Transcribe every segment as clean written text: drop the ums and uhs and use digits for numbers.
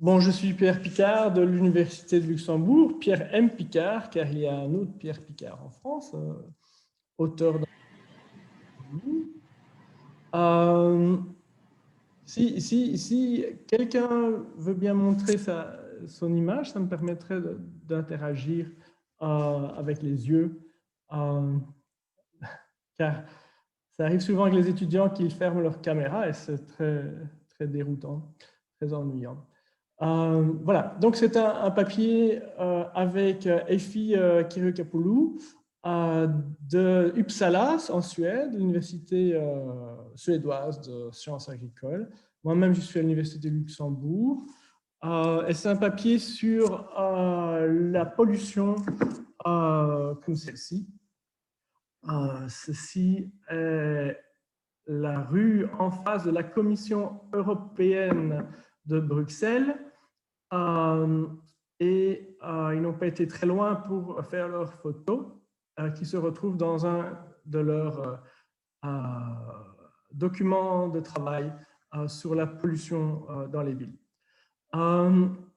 Bon, je suis Pierre Picard de l'Université de Luxembourg, Pierre M. Picard, car il y a un autre Pierre Picard en France, auteur d'un livre. Euh, si quelqu'un veut bien montrer son image, ça me permettrait d'interagir avec les yeux, euh, car ça arrive souvent avec les étudiants qu'ils ferment leur caméra et c'est très déroutant, très ennuyant. Voilà, donc c'est un papier avec Effie Kirjokapoulou de Uppsala en Suède, l'université suédoise de sciences agricoles. Moi-même, je suis à l'université de Luxembourg. Et c'est un papier sur la pollution comme celle-ci. Ceci est la rue en face de la Commission européenne de Bruxelles. Ils n'ont pas été très loin pour faire leurs photos qui se retrouvent dans un de leurs documents de travail sur la pollution dans les villes.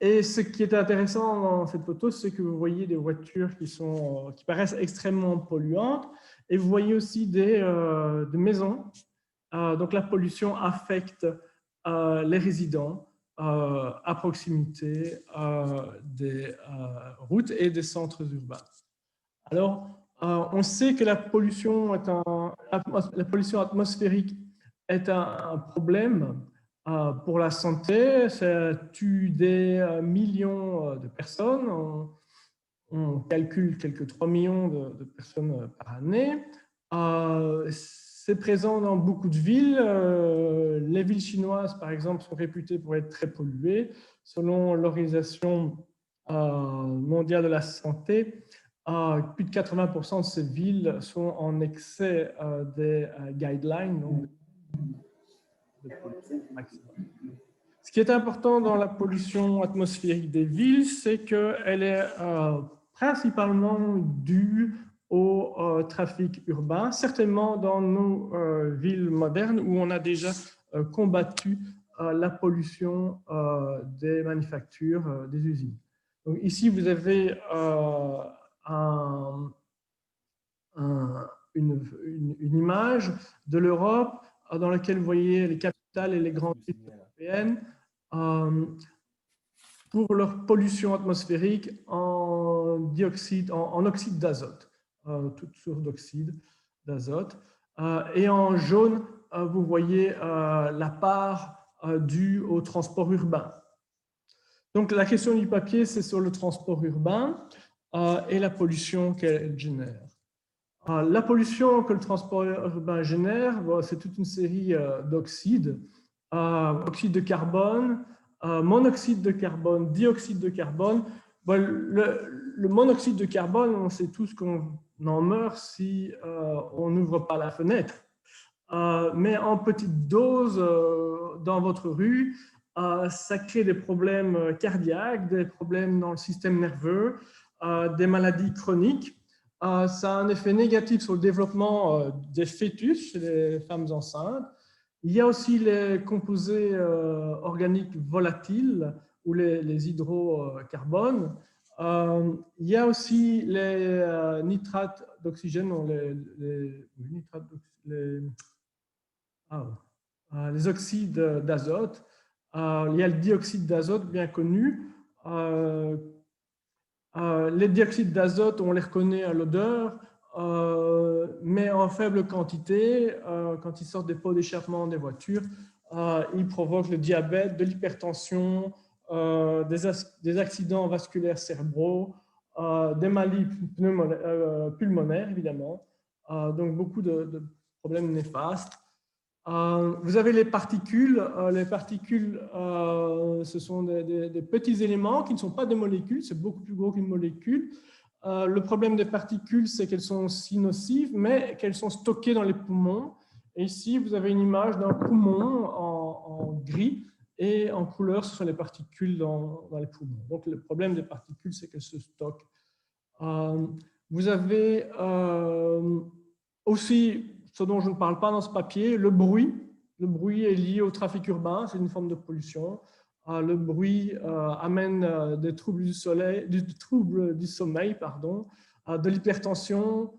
Et ce qui est intéressant dans cette photo, c'est que vous voyez des voitures qui paraissent extrêmement polluantes et vous voyez aussi des maisons. Donc la pollution affecte les résidents à proximité des routes et des centres urbains. Alors, on sait que la pollution atmosphérique est un problème pour la santé. Ça tue des millions de personnes. On calcule quelques 3 millions de personnes par année. C'est présent dans beaucoup de villes. Les villes chinoises, par exemple, sont réputées pour être très polluées. Selon l'Organisation mondiale de la santé, plus de 80% de ces villes sont en excès des guidelines, donc de pollution maximum. Ce qui est important dans la pollution atmosphérique des villes, c'est qu'elle est principalement due au trafic urbain, certainement dans nos villes modernes où on a déjà combattu la pollution des manufactures, des usines. Donc ici, vous avez une image de l'Europe dans laquelle vous voyez les capitales et les grandes villes européennes pour leur pollution atmosphérique en oxyde d'azote, toutes sortes d'oxydes d'azote. Et en jaune, vous voyez la part due au transport urbain. Donc la question du papier, c'est sur le transport urbain et la pollution qu'elle génère. La pollution que le transport urbain génère, c'est toute une série d'oxydes, oxyde de carbone, monoxyde de carbone, dioxyde de carbone. Le monoxyde de carbone, on sait tous qu'on en meurt si on n'ouvre pas la fenêtre. Mais en petite dose dans votre rue, ça crée des problèmes cardiaques, des problèmes dans le système nerveux, des maladies chroniques. Ça a un effet négatif sur le développement des fœtus chez les femmes enceintes. Il y a aussi les composés organiques volatiles ou les hydrocarbones. Il y a aussi les nitrates d'oxygène, les oxydes d'azote. Il y a le dioxyde d'azote bien connu. Les dioxydes d'azote, on les reconnaît à l'odeur, mais en faible quantité, quand ils sortent des pots d'échappement des voitures, ils provoquent le diabète, de l'hypertension, des accidents vasculaires cérébraux, des maladies pulmonaires, évidemment. Donc, beaucoup de problèmes néfastes. Vous avez les particules. Les particules, ce sont des petits éléments qui ne sont pas des molécules. C'est beaucoup plus gros qu'une molécule. Le problème des particules, c'est qu'elles sont aussi nocives, mais qu'elles sont stockées dans les poumons. Et ici, vous avez une image d'un poumon en gris et en couleur, ce sont les particules dans les poumons. Donc, le problème des particules, c'est qu'elles se stockent. Vous avez aussi, ce dont je ne parle pas dans ce papier, le bruit. Le bruit est lié au trafic urbain, c'est une forme de pollution. Le bruit amène des troubles du sommeil, pardon, de l'hypertension,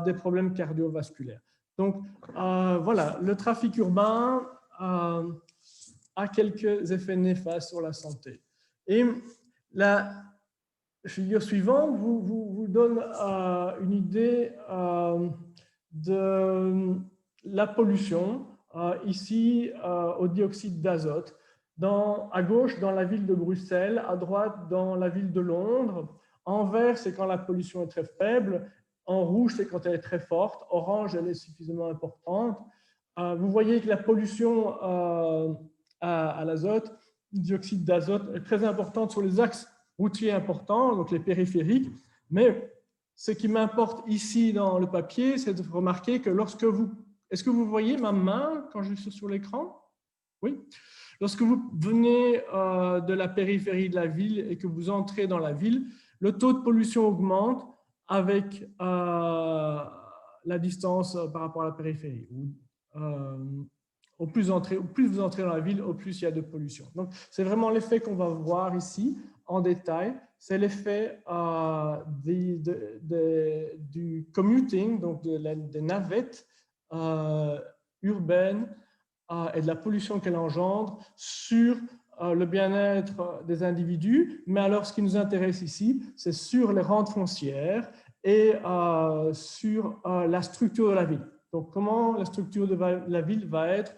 des problèmes cardiovasculaires. Donc, voilà, le trafic urbain a quelques effets néfastes sur la santé. Et la figure suivante vous donne une idée de la pollution, ici au dioxyde d'azote. À gauche, dans la ville de Bruxelles, à droite, dans la ville de Londres. En vert, c'est quand la pollution est très faible. En rouge, c'est quand elle est très forte. Orange, elle est suffisamment importante. Vous voyez que la pollution à l'azote, dioxyde d'azote, est très importante sur les axes routiers importants, donc les périphériques. Mais ce qui m'importe ici dans le papier, c'est de remarquer que lorsque vous... Est-ce que vous voyez ma main quand je suis sur l'écran? Oui. Lorsque vous venez de la périphérie de la ville et que vous entrez dans la ville, le taux de pollution augmente avec la distance par rapport à la périphérie. Au plus vous entrez dans la ville, au plus il y a de pollution. Donc, c'est vraiment l'effet qu'on va voir ici en détail. C'est l'effet du commuting, donc des navettes urbaines et de la pollution qu'elle engendre sur le bien-être des individus. Mais alors, ce qui nous intéresse ici, c'est sur les rentes foncières et sur la structure de la ville. Donc, comment la structure de la ville va être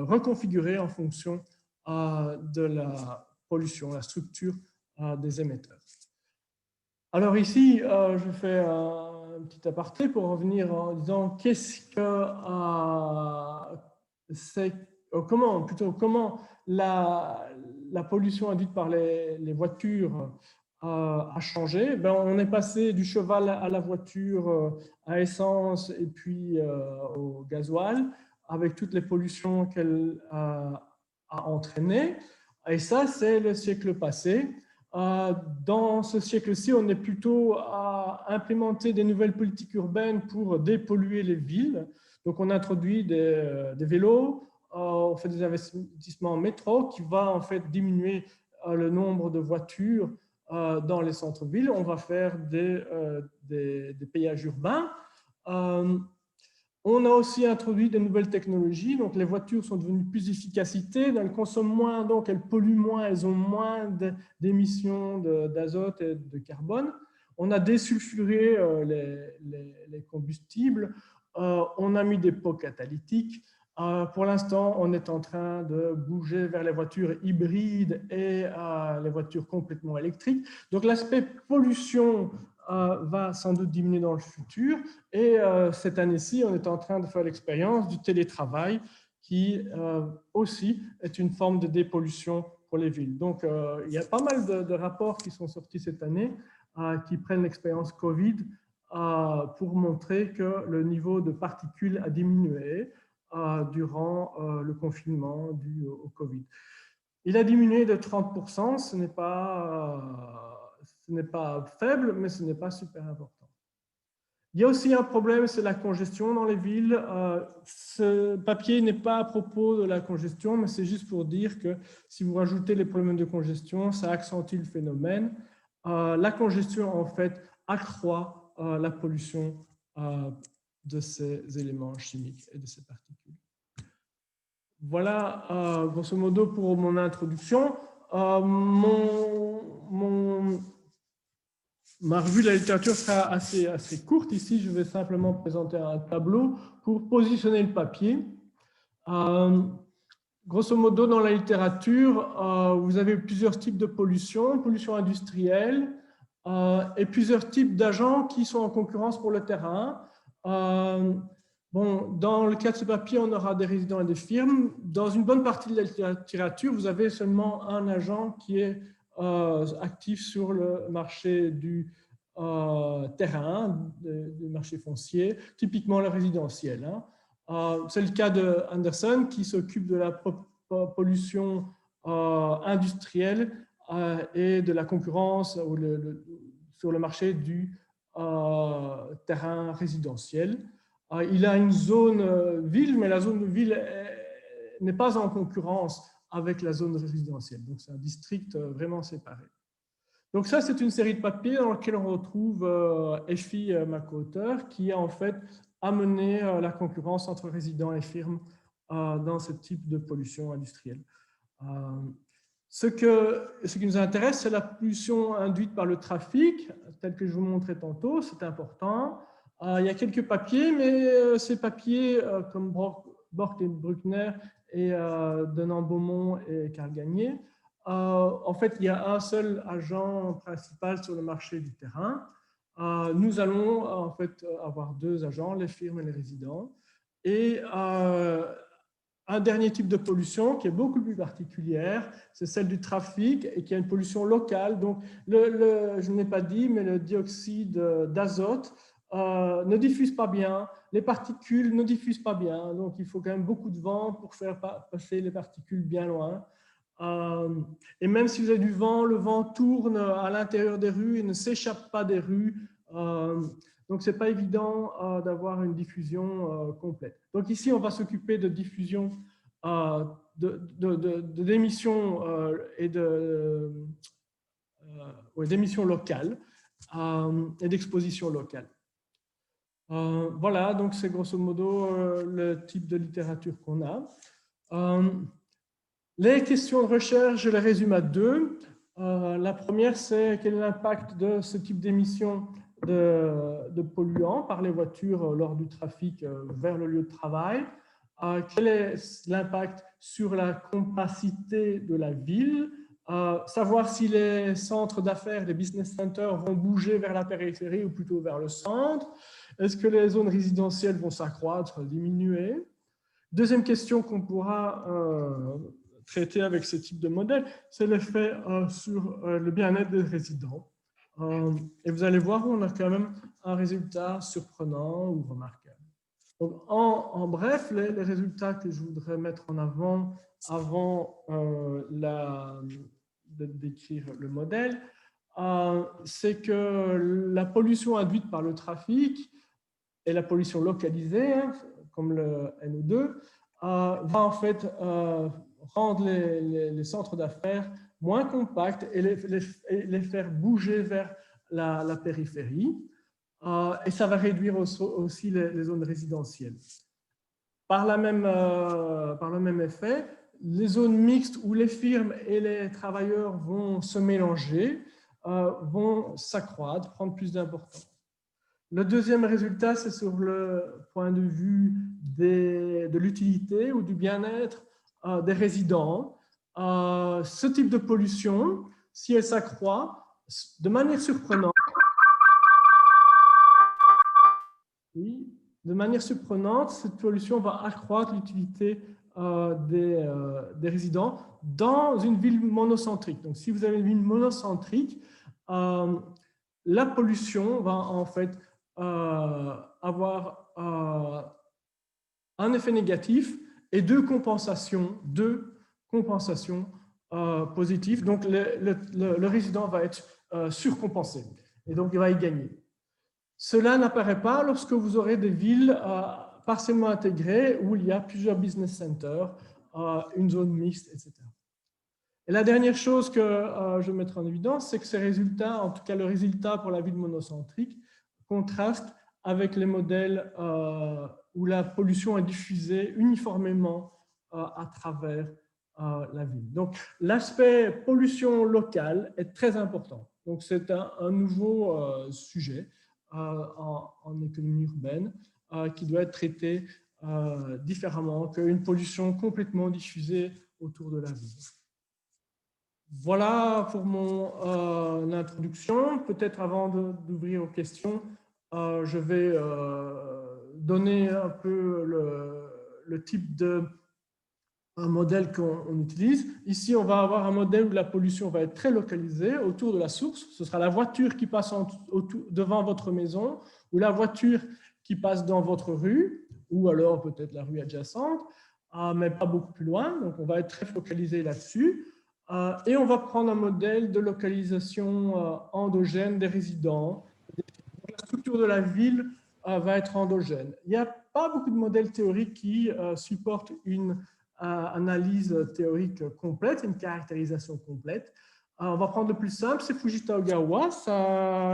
reconfigurée en fonction de la pollution, la structure des émetteurs. Alors ici, je fais un petit aparté pour revenir en disant qu'est-ce que comment la pollution induite par les voitures a changé. Ben, on est passé du cheval à la voiture à essence et puis au gasoil, avec toutes les pollutions qu'elle a entraînées. Et ça, c'est le siècle passé. Dans ce siècle-ci, on est plutôt à implémenter des nouvelles politiques urbaines pour dépolluer les villes. Donc, on introduit des vélos, on fait des investissements en métro qui va en fait diminuer le nombre de voitures dans les centres-villes. On va faire des péages urbains. On a aussi introduit de nouvelles technologies, donc les voitures sont devenues plus efficaces, elles consomment moins, donc elles polluent moins, elles ont moins d'émissions d'azote et de carbone. On a désulfuré les combustibles, on a mis des pots catalytiques. Pour l'instant, on est en train de bouger vers les voitures hybrides et les voitures complètement électriques. Donc l'aspect pollution va sans doute diminuer dans le futur. Et cette année-ci, on est en train de faire l'expérience du télétravail qui aussi est une forme de dépollution pour les villes. Donc, il y a pas mal de rapports qui sont sortis cette année qui prennent l'expérience Covid pour montrer que le niveau de particules a diminué durant le confinement dû au Covid. Il a diminué de 30%, ce n'est pas faible, mais ce n'est pas super important. Il y a aussi un problème, c'est la congestion dans les villes. Ce papier n'est pas à propos de la congestion, mais c'est juste pour dire que si vous rajoutez les problèmes de congestion, ça accentue le phénomène. La congestion, en fait, accroît la pollution de ces éléments chimiques et de ces particules. Voilà, grosso modo, pour mon introduction. Ma revue de la littérature sera assez courte. Ici, je vais simplement présenter un tableau pour positionner le papier. Grosso modo, dans la littérature, vous avez plusieurs types de pollution industrielle et plusieurs types d'agents qui sont en concurrence pour le terrain. Bon, dans le cas de ce papier, on aura des résidents et des firmes. Dans une bonne partie de la littérature, vous avez seulement un agent qui est actif sur le marché du terrain, du marché foncier, typiquement le résidentiel. C'est le cas de Anderson qui s'occupe de la pollution industrielle et de la concurrence sur le marché du terrain résidentiel. Il a une zone ville, mais la zone de ville n'est pas en concurrence avec la zone résidentielle. Donc, c'est un district vraiment séparé. Donc, ça, c'est une série de papiers dans lesquels on retrouve Effie McCaughter, qui a en fait amené la concurrence entre résidents et firmes dans ce type de pollution industrielle. Ce qui nous intéresse, c'est la pollution induite par le trafic, tel que je vous montrais tantôt, c'est important. Il y a quelques papiers, mais ces papiers, comme Bork et Bruckner et Denan-Beaumont et Carl Gagné, en fait, il y a un seul agent principal sur le marché du terrain. Nous allons en fait avoir deux agents, les firmes et les résidents. Et un dernier type de pollution qui est beaucoup plus particulière, c'est celle du trafic et qui a une pollution locale. Donc, je ne l'ai pas dit, mais le dioxyde d'azote ne diffuse pas bien, les particules ne diffusent pas bien, donc il faut quand même beaucoup de vent pour faire passer les particules bien loin. Et même si vous avez du vent, le vent tourne à l'intérieur des rues et ne s'échappe pas des rues. Donc, ce n'est pas évident d'avoir une diffusion complète. Donc, ici, on va s'occuper de diffusion d'émissions et d'émissions locales et d'exposition locale. Voilà, donc c'est grosso modo le type de littérature qu'on a. Les questions de recherche, je les résume à deux. La première, c'est quel est l'impact de ce type d'émissions de polluants par les voitures lors du trafic vers le lieu de travail. Quel est l'impact sur la compacité de la ville? Savoir si les centres d'affaires, les business centers vont bouger vers la périphérie ou plutôt vers le centre. Est-ce que les zones résidentielles vont s'accroître, diminuer? Deuxième question qu'on pourra traiter avec ce type de modèle, c'est l'effet sur le bien-être des résidents. Et vous allez voir, on a quand même un résultat surprenant ou remarquable. Donc, en bref, les résultats que je voudrais mettre en avant de décrire le modèle, c'est que la pollution induite par le trafic et la pollution localisée, comme le NO2, va en fait rendre les centres d'affaires moins compacts et les faire bouger vers la périphérie. Et ça va réduire aussi les zones résidentielles. Par le même effet, les zones mixtes où les firmes et les travailleurs vont se mélanger vont s'accroître, prendre plus d'importance. Le deuxième résultat, c'est sur le point de vue de l'utilité ou du bien-être des résidents. Ce type de pollution, si elle s'accroît, de manière surprenante, cette pollution va accroître l'utilité des résidents dans une ville monocentrique. Donc, si vous avez une ville monocentrique, la pollution va en fait avoir un effet négatif et deux compensations positives. Donc, le résident va être surcompensé et donc il va y gagner. Cela n'apparaît pas lorsque vous aurez des villes partiellement intégrées où il y a plusieurs business centers, une zone mixte, etc. Et la dernière chose que je vais mettre en évidence, c'est que ces résultats, en tout cas le résultat pour la ville monocentrique, contraste avec les modèles où la pollution est diffusée uniformément à travers la ville. Donc, l'aspect pollution locale est très important. Donc, c'est un nouveau sujet en économie urbaine qui doit être traité différemment qu'une pollution complètement diffusée autour de la ville. Voilà pour mon introduction. Peut-être avant d'ouvrir aux questions, je vais donner un peu le type de modèle qu'on utilise. Ici, on va avoir un modèle où la pollution va être très localisée autour de la source. Ce sera la voiture qui passe devant votre maison ou la voiture qui passe dans votre rue ou alors peut-être la rue adjacente, mais pas beaucoup plus loin. Donc, on va être très focalisé là-dessus. Et on va prendre un modèle de localisation endogène des résidents. La structure de la ville va être endogène. Il n'y a pas beaucoup de modèles théoriques qui supportent une analyse théorique complète, une caractérisation complète. On va prendre le plus simple, c'est Fujita Ogawa.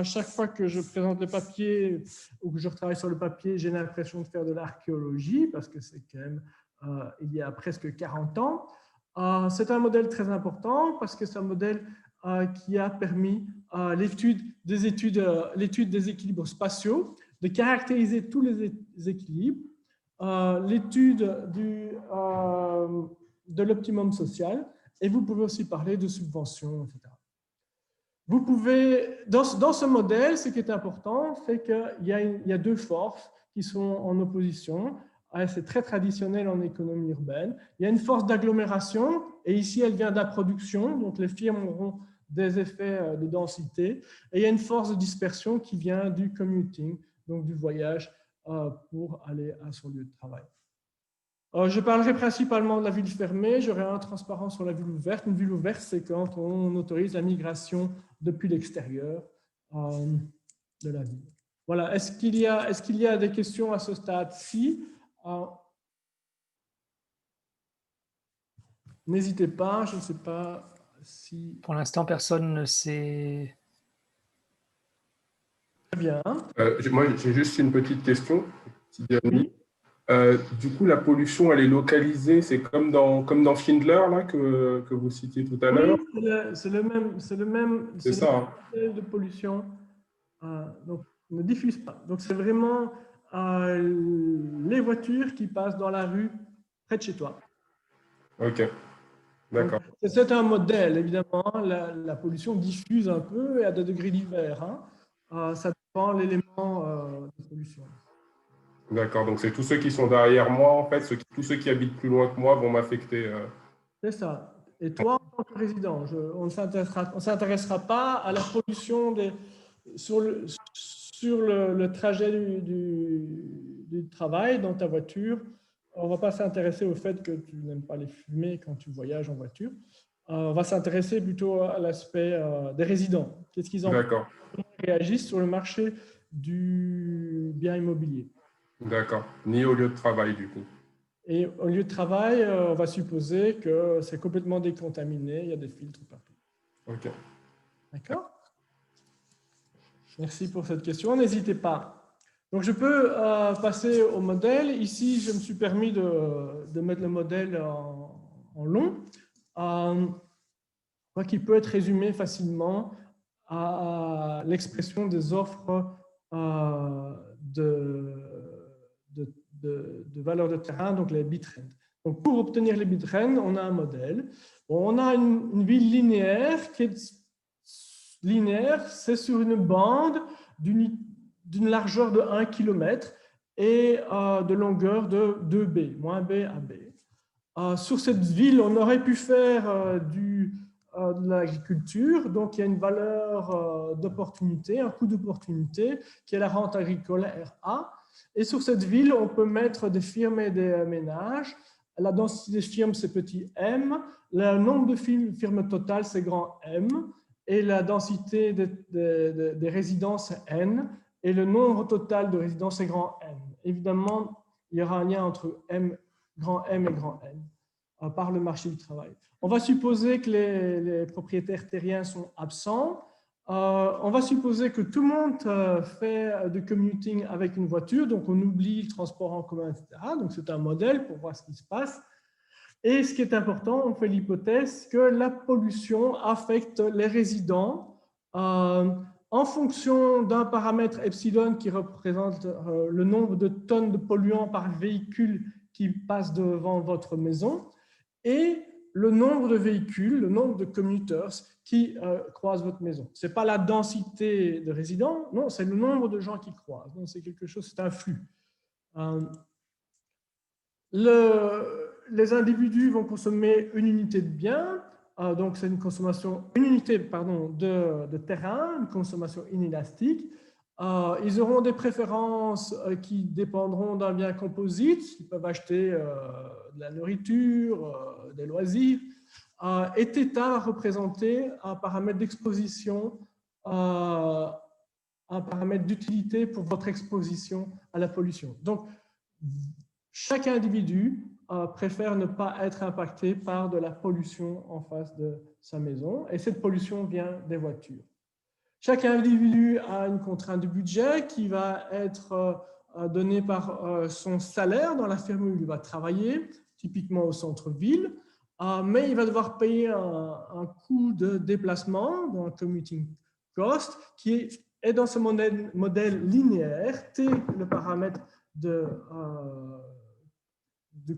Chaque fois que je présente le papier ou que je travaille sur le papier, j'ai l'impression de faire de l'archéologie parce que c'est quand même il y a presque 40 ans. C'est un modèle très important parce que c'est un modèle qui a permis l'étude des équilibres spatiaux, de caractériser tous les équilibres, l'étude de l'optimum social, et vous pouvez aussi parler de subventions, etc. Vous pouvez, dans ce modèle, ce qui est important, c'est qu'il y a deux forces qui sont en opposition. C'est très traditionnel en économie urbaine. Il y a une force d'agglomération, et ici, elle vient de la production, donc les firmes auront des effets de densité. Et il y a une force de dispersion qui vient du commuting, donc du voyage pour aller à son lieu de travail. Je parlerai principalement de la ville fermée, j'aurai un transparent sur la ville ouverte. Une ville ouverte, c'est quand on autorise la migration depuis l'extérieur de la ville. Voilà, est-ce qu'il y a des questions à ce stade-ci? N'hésitez pas, je ne sais pas si... Pour l'instant, personne ne sait... Très bien. Moi, j'ai juste une petite question. Oui. Du coup, la pollution, elle est localisée, c'est comme dans Schindler là, que vous citiez tout à l'heure. Oui, c'est le même modèle de pollution. Donc, ne diffuse pas. Donc, c'est vraiment les voitures qui passent dans la rue près de chez toi. Ok, d'accord. C'est un modèle, évidemment. La pollution diffuse un peu et à des degrés divers. Ça dépend de l'élément de pollution. D'accord, donc c'est tous ceux qui sont derrière moi, en fait, tous ceux qui habitent plus loin que moi vont m'affecter. C'est ça. Et toi, en tant que résident, on ne s'intéressera pas à la pollution sur le trajet du travail dans ta voiture. On ne va pas s'intéresser au fait que tu n'aimes pas les fumées quand tu voyages en voiture. On va s'intéresser plutôt à l'aspect des résidents. Qu'est-ce qu'ils en réagissent sur le marché du bien immobilier. D'accord. Ni au lieu de travail, du coup. Et au lieu de travail, on va supposer que c'est complètement décontaminé, il y a des filtres partout. Ok. D'accord? Merci pour cette question. N'hésitez pas. Donc, je peux passer au modèle. Ici, je me suis permis de mettre le modèle en long, qui peut être résumé facilement à l'expression des offres de valeur de terrain, donc les bitrends. Donc, pour obtenir les bitrends, on a un modèle. Bon, on a une ville linéaire qui est linéaire, c'est sur une bande d'une largeur de 1 km et de longueur de 2B, moins B à B. Sur cette ville, on aurait pu faire de l'agriculture, donc il y a une valeur d'opportunité, un coût d'opportunité qui est la rente agricole RA. Et sur cette ville, on peut mettre des firmes et des ménages. La densité des firmes, c'est petit m. Le nombre de firmes totales, c'est grand M. Et la densité des résidences, c'est n. Et le nombre total de résidences, c'est grand N. Évidemment, il y aura un lien entre grand M et grand N par le marché du travail. On va supposer que les propriétaires terriens sont absents. On va supposer que tout le monde fait du commuting avec une voiture, donc on oublie le transport en commun, etc. Donc c'est un modèle pour voir ce qui se passe. Et ce qui est important, on fait l'hypothèse que la pollution affecte les résidents en fonction d'un paramètre epsilon qui représente le nombre de tonnes de polluants par véhicule qui passe devant votre maison et le nombre de véhicules, le nombre de commuters qui croisent votre maison. Ce n'est pas la densité de résidents, non, c'est le nombre de gens qui croisent. Donc, c'est quelque chose, c'est un flux. Les individus vont consommer une unité de biens, donc c'est une unité de terrain, une consommation inélastique. Ils auront des préférences qui dépendront d'un bien composite. Ils peuvent acheter de la nourriture, des loisirs. Et θ va représenter un paramètre d'exposition, un paramètre d'utilité pour votre exposition à la pollution. Donc, chaque individu préfère ne pas être impacté par de la pollution en face de sa maison. Et cette pollution vient des voitures. Chaque individu a une contrainte de budget qui va être donnée par son salaire dans la firme où il va travailler, typiquement au centre-ville, mais il va devoir payer un coût de déplacement, dans le commuting cost, qui est dans ce modèle linéaire, T, le paramètre de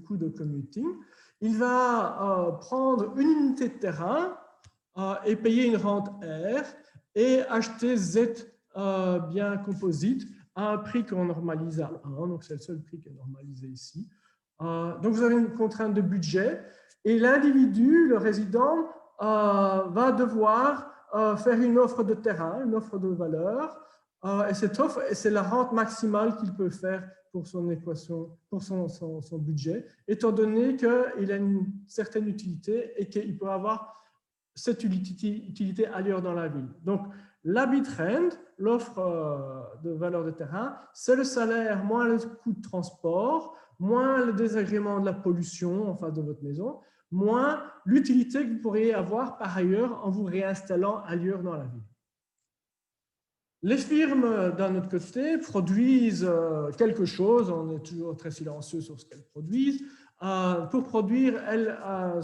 coût de commuting. Il va prendre une unité de terrain et payer une rente R et acheter Z biens composites à un prix qu'on normalise à 1, donc c'est le seul prix qui est normalisé ici. Donc vous avez une contrainte de budget et l'individu, le résident, va devoir faire une offre de terrain, une offre de valeur, et cette offre, c'est la rente maximale qu'il peut faire pour son équation, pour son budget, étant donné qu'il a une certaine utilité et qu'il peut avoir cette utilité ailleurs dans la ville. Donc, l'habitrend, l'offre de valeur de terrain, c'est le salaire moins le coût de transport, moins le désagrément de la pollution en face de votre maison, moins l'utilité que vous pourriez avoir par ailleurs en vous réinstallant ailleurs dans la ville. Les firmes, d'un autre côté, produisent quelque chose, on est toujours très silencieux sur ce qu'elles produisent. Pour produire, elles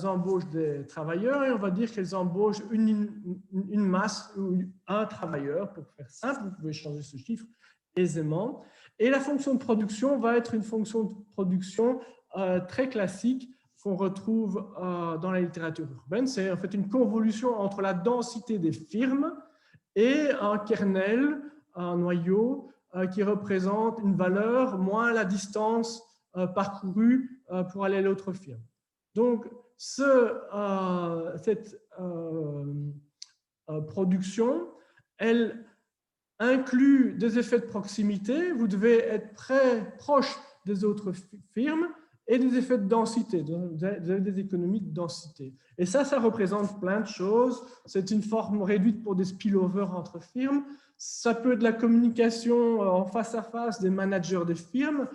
embauchent des travailleurs et on va dire qu'elles embauchent une masse ou un travailleur, pour faire simple, vous pouvez changer ce chiffre aisément. Et la fonction de production va être une fonction de production très classique qu'on retrouve dans la littérature urbaine. C'est en fait une convolution entre la densité des firmes et un kernel, un noyau qui représente une valeur moins la distance parcourue pour aller à l'autre firme. Donc, cette production, elle inclut des effets de proximité. Vous devez être proche des autres firmes et des effets de densité. Vous avez des économies de densité. Et ça représente plein de choses. C'est une forme réduite pour des spillovers entre firmes. Ça peut être de la communication en face à face des managers des firmes.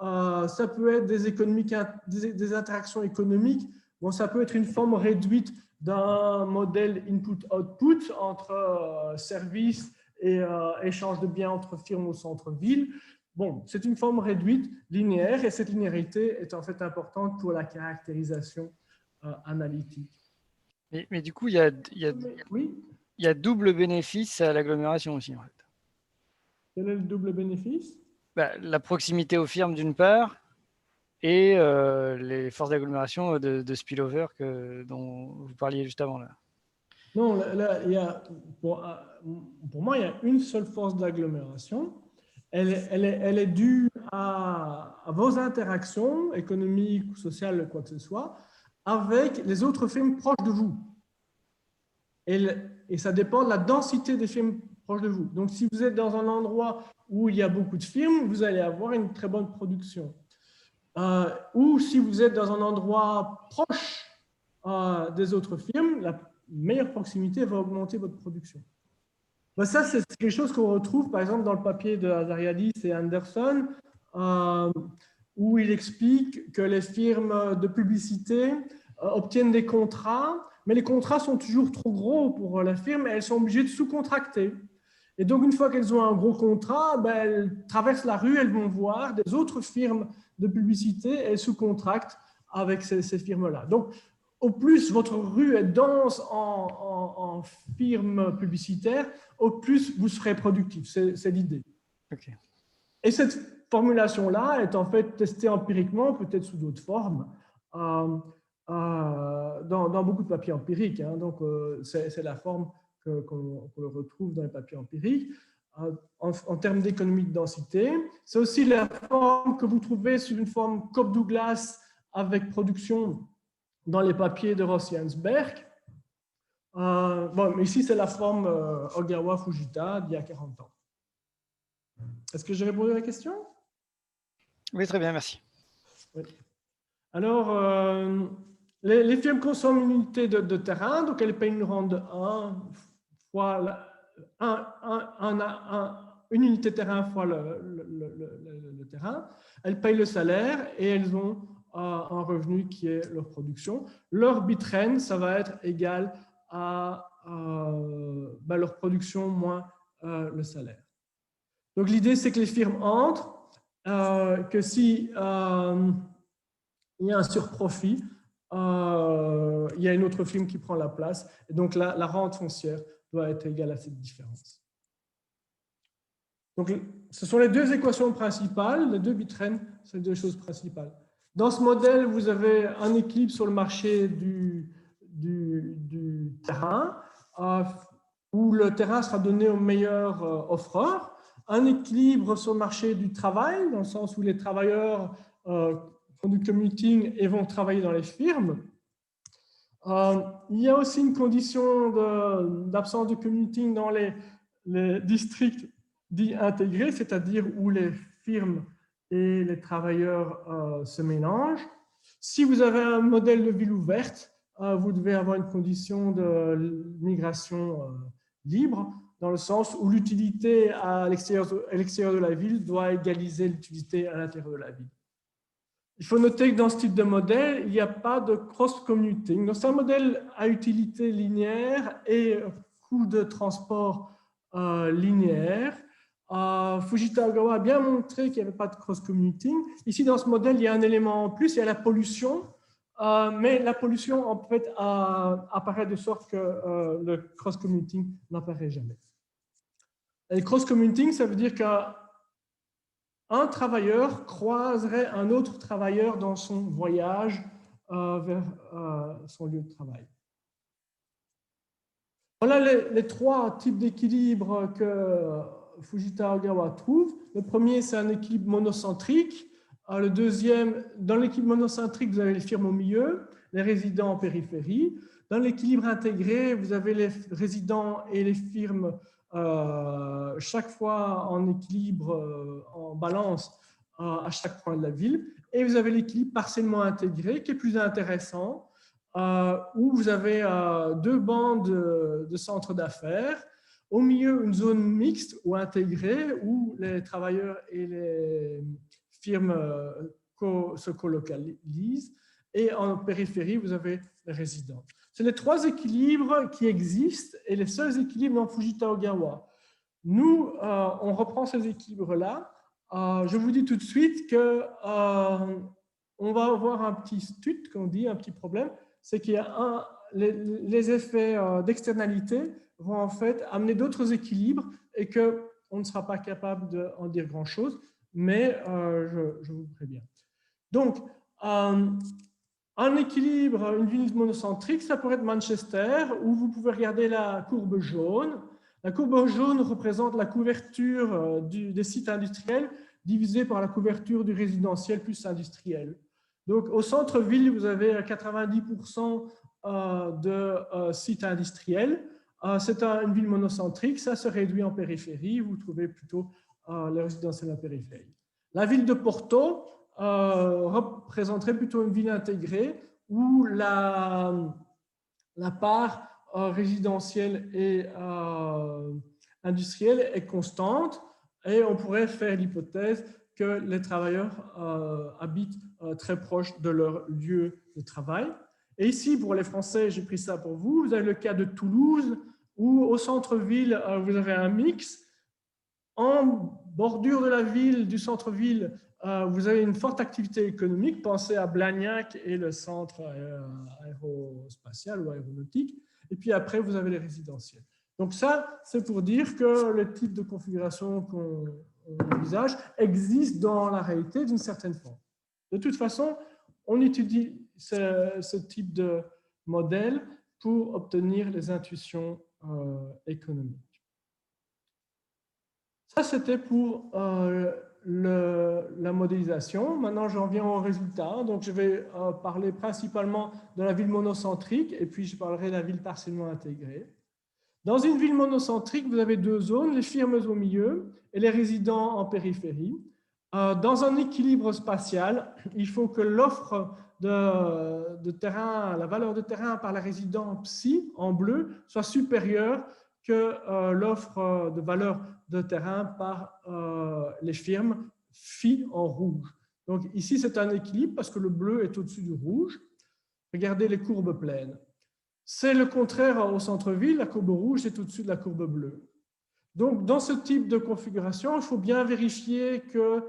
Ça peut être des interactions économiques. Bon, ça peut être une forme réduite d'un modèle input-output entre services et échange de biens entre firmes au centre-ville. Bon, c'est une forme réduite, linéaire, et cette linéarité est en fait importante pour la caractérisation analytique. Mais du coup, il y a double bénéfice à l'agglomération aussi, en fait. Quel est le double bénéfice? La proximité aux firmes d'une part, et les forces d'agglomération de spillover dont vous parliez juste avant. Là. Non, là, pour moi, il y a une seule force d'agglomération. Elle est due à vos interactions économiques ou sociales, quoi que ce soit, avec les autres firmes proches de vous. Et ça dépend de la densité des firmes proches de vous. Donc, si vous êtes dans un endroit où il y a beaucoup de firmes, vous allez avoir une très bonne production. Ou si vous êtes dans un endroit proche des autres firmes, la meilleure proximité va augmenter votre production. Ça, c'est quelque chose qu'on retrouve, par exemple, dans le papier de Azariadis et Anderson, où il explique que les firmes de publicité obtiennent des contrats, mais les contrats sont toujours trop gros pour la firme et elles sont obligées de sous-contracter. Et donc, une fois qu'elles ont un gros contrat, elles traversent la rue, elles vont voir des autres firmes de publicité et elles sous-contractent avec ces firmes-là. Donc, au plus votre rue est dense en firmes publicitaires, au plus vous serez productif. C'est l'idée. Okay. Et cette formulation-là est en fait testée empiriquement, peut-être sous d'autres formes, dans beaucoup de papiers empiriques. Hein. Donc, c'est la forme qu'on retrouve dans les papiers empiriques. En termes d'économie de densité, c'est aussi la forme que vous trouvez sur une forme Cobb-Douglas avec production dans les papiers de Ross-Jansberg. Bon, ici, c'est la forme Ogawa-Fujita d'il y a 40 ans. Est-ce que j'ai répondu à la question? Oui, très bien, merci. Oui. Alors, les firmes consomment une unité de terrain, donc elles payent une rente de 1 fois une unité de terrain fois le terrain. Elles payent le salaire et elles ont un revenu qui est leur production. Leur bitrate, ça va être égal à leur production moins le salaire. Donc l'idée, c'est que les firmes entrent, que si il y a un surprofit, il y a une autre firme qui prend la place. Et donc la rente foncière doit être égale à cette différence. Donc, ce sont les deux équations principales, les deux bitrates, c'est les deux choses principales. Dans ce modèle, vous avez un équilibre sur le marché du terrain, où le terrain sera donné au meilleur offreur, un équilibre sur le marché du travail, dans le sens où les travailleurs font du commuting et vont travailler dans les firmes. Il y a aussi une condition d'absence de commuting dans les districts dits intégrés, c'est-à-dire où les firmes et les travailleurs se mélangent. Si vous avez un modèle de ville ouverte, vous devez avoir une condition de migration libre, dans le sens où l'utilité à l'extérieur de la ville doit égaliser l'utilité à l'intérieur de la ville. Il faut noter que dans ce type de modèle, il n'y a pas de cross-commuting. Donc, c'est un modèle à utilité linéaire et coût de transport linéaire. Fujita Ogawa a bien montré qu'il n'y avait pas de cross-commuting. Ici, dans ce modèle, il y a un élément en plus, il y a la pollution. Mais la pollution, en fait, apparaît de sorte que le cross-commuting n'apparaît jamais. Et le cross-commuting, ça veut dire qu'un travailleur croiserait un autre travailleur dans son voyage vers son lieu de travail. Voilà les trois types d'équilibre que Fujita Ogawa trouve. Le premier, c'est un équilibre monocentrique. Le deuxième, dans l'équilibre monocentrique, vous avez les firmes au milieu, les résidents en périphérie. Dans l'équilibre intégré, vous avez les résidents et les firmes chaque fois en équilibre, en balance à chaque point de la ville. Et vous avez l'équilibre partiellement intégré qui est plus intéressant, où vous avez deux bandes de centres d'affaires. Au milieu, une zone mixte ou intégrée où les travailleurs et les firmes se colocalisent. Et en périphérie, vous avez les résidents. C'est les trois équilibres qui existent et les seuls équilibres dans Fujita Ogawa. Nous, on reprend ces équilibres-là. Je vous dis tout de suite qu'on va avoir un petit stut, qu'on dit, un petit problème, c'est qu'il y a les effets d'externalité vont en fait amener d'autres équilibres et qu'on ne sera pas capable d'en dire grand-chose, mais je vous préviens. Donc, un équilibre, une ville monocentrique, ça pourrait être Manchester, où vous pouvez regarder la courbe jaune. La courbe jaune représente la couverture des sites industriels divisée par la couverture du résidentiel plus industriel. Donc, au centre-ville, vous avez 90% de sites industriels. C'est une ville monocentrique, ça se réduit en périphérie, vous trouvez plutôt le résidentiel en périphérie. La ville de Porto représenterait plutôt une ville intégrée où la part résidentielle et industrielle est constante et on pourrait faire l'hypothèse que les travailleurs habitent très proche de leur lieu de travail. Et ici, pour les Français, j'ai pris ça pour vous, vous avez le cas de Toulouse où au centre-ville, vous avez un mix. En bordure de la ville, du centre-ville, vous avez une forte activité économique. Pensez à Blagnac et le centre aérospatial ou aéronautique. Et puis après, vous avez les résidentiels. Donc ça, c'est pour dire que le type de configuration qu'on envisage existe dans la réalité d'une certaine forme. De toute façon, on étudie ce type de modèle pour obtenir les intuitions économiques. Ça, c'était pour la modélisation. Maintenant, j'en viens au résultat. Donc, je vais parler principalement de la ville monocentrique et puis je parlerai de la ville partiellement intégrée. Dans une ville monocentrique, vous avez deux zones, les firmes au milieu et les résidents en périphérie. Dans un équilibre spatial, il faut que l'offre de terrain, la valeur de terrain par les résidents psi en bleu soit supérieure que l'offre de valeur de terrain par les firmes phi en rouge. Donc ici, c'est un équilibre parce que le bleu est au-dessus du rouge. Regardez les courbes pleines. C'est le contraire au centre-ville, la courbe rouge est au-dessus de la courbe bleue. Donc, dans ce type de configuration, il faut bien vérifier que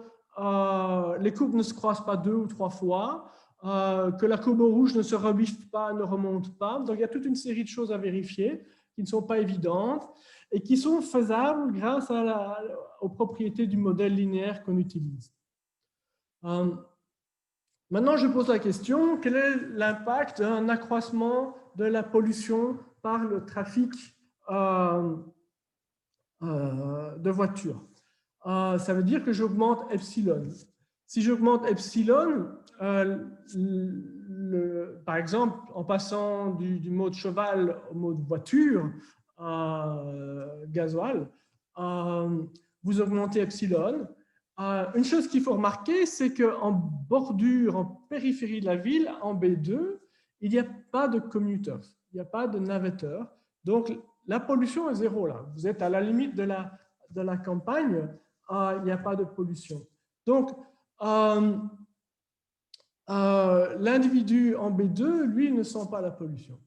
les courbes ne se croisent pas 2 ou 3 fois, que la courbe rouge ne se rebiffe pas, ne remonte pas. Donc, il y a toute une série de choses à vérifier qui ne sont pas évidentes et qui sont faisables grâce aux propriétés du modèle linéaire qu'on utilise. Maintenant, je pose la question, quel est l'impact d'un accroissement de la pollution par le trafic de voitures? Ça veut dire que j'augmente epsilon. Si j'augmente epsilon, par exemple, en passant du mode cheval au mode voiture, gasoil, vous augmentez epsilon. Une chose qu'il faut remarquer, c'est qu'en bordure, en périphérie de la ville, en B2, il n'y a pas de commuters, il n'y a pas de navetteurs. Donc, la pollution est zéro là. Vous êtes à la limite de la campagne, il n'y a pas de pollution. Donc, l'individu en B2, lui, ne sent pas la pollution.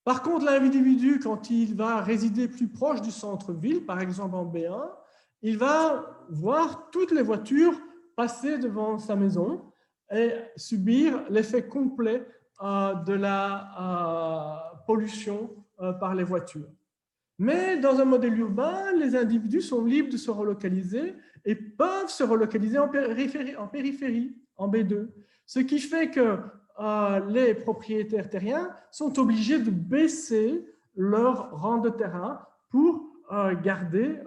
Par contre, l'individu, quand il va résider plus proche du centre-ville, par exemple en B1, il va voir toutes les voitures passer devant sa maison et subir l'effet complet de la pollution par les voitures. Mais dans un modèle urbain, les individus sont libres de se relocaliser et peuvent se relocaliser en périphérie, en B2. Ce qui fait que les propriétaires terriens sont obligés de baisser leur rente de terrain pour garder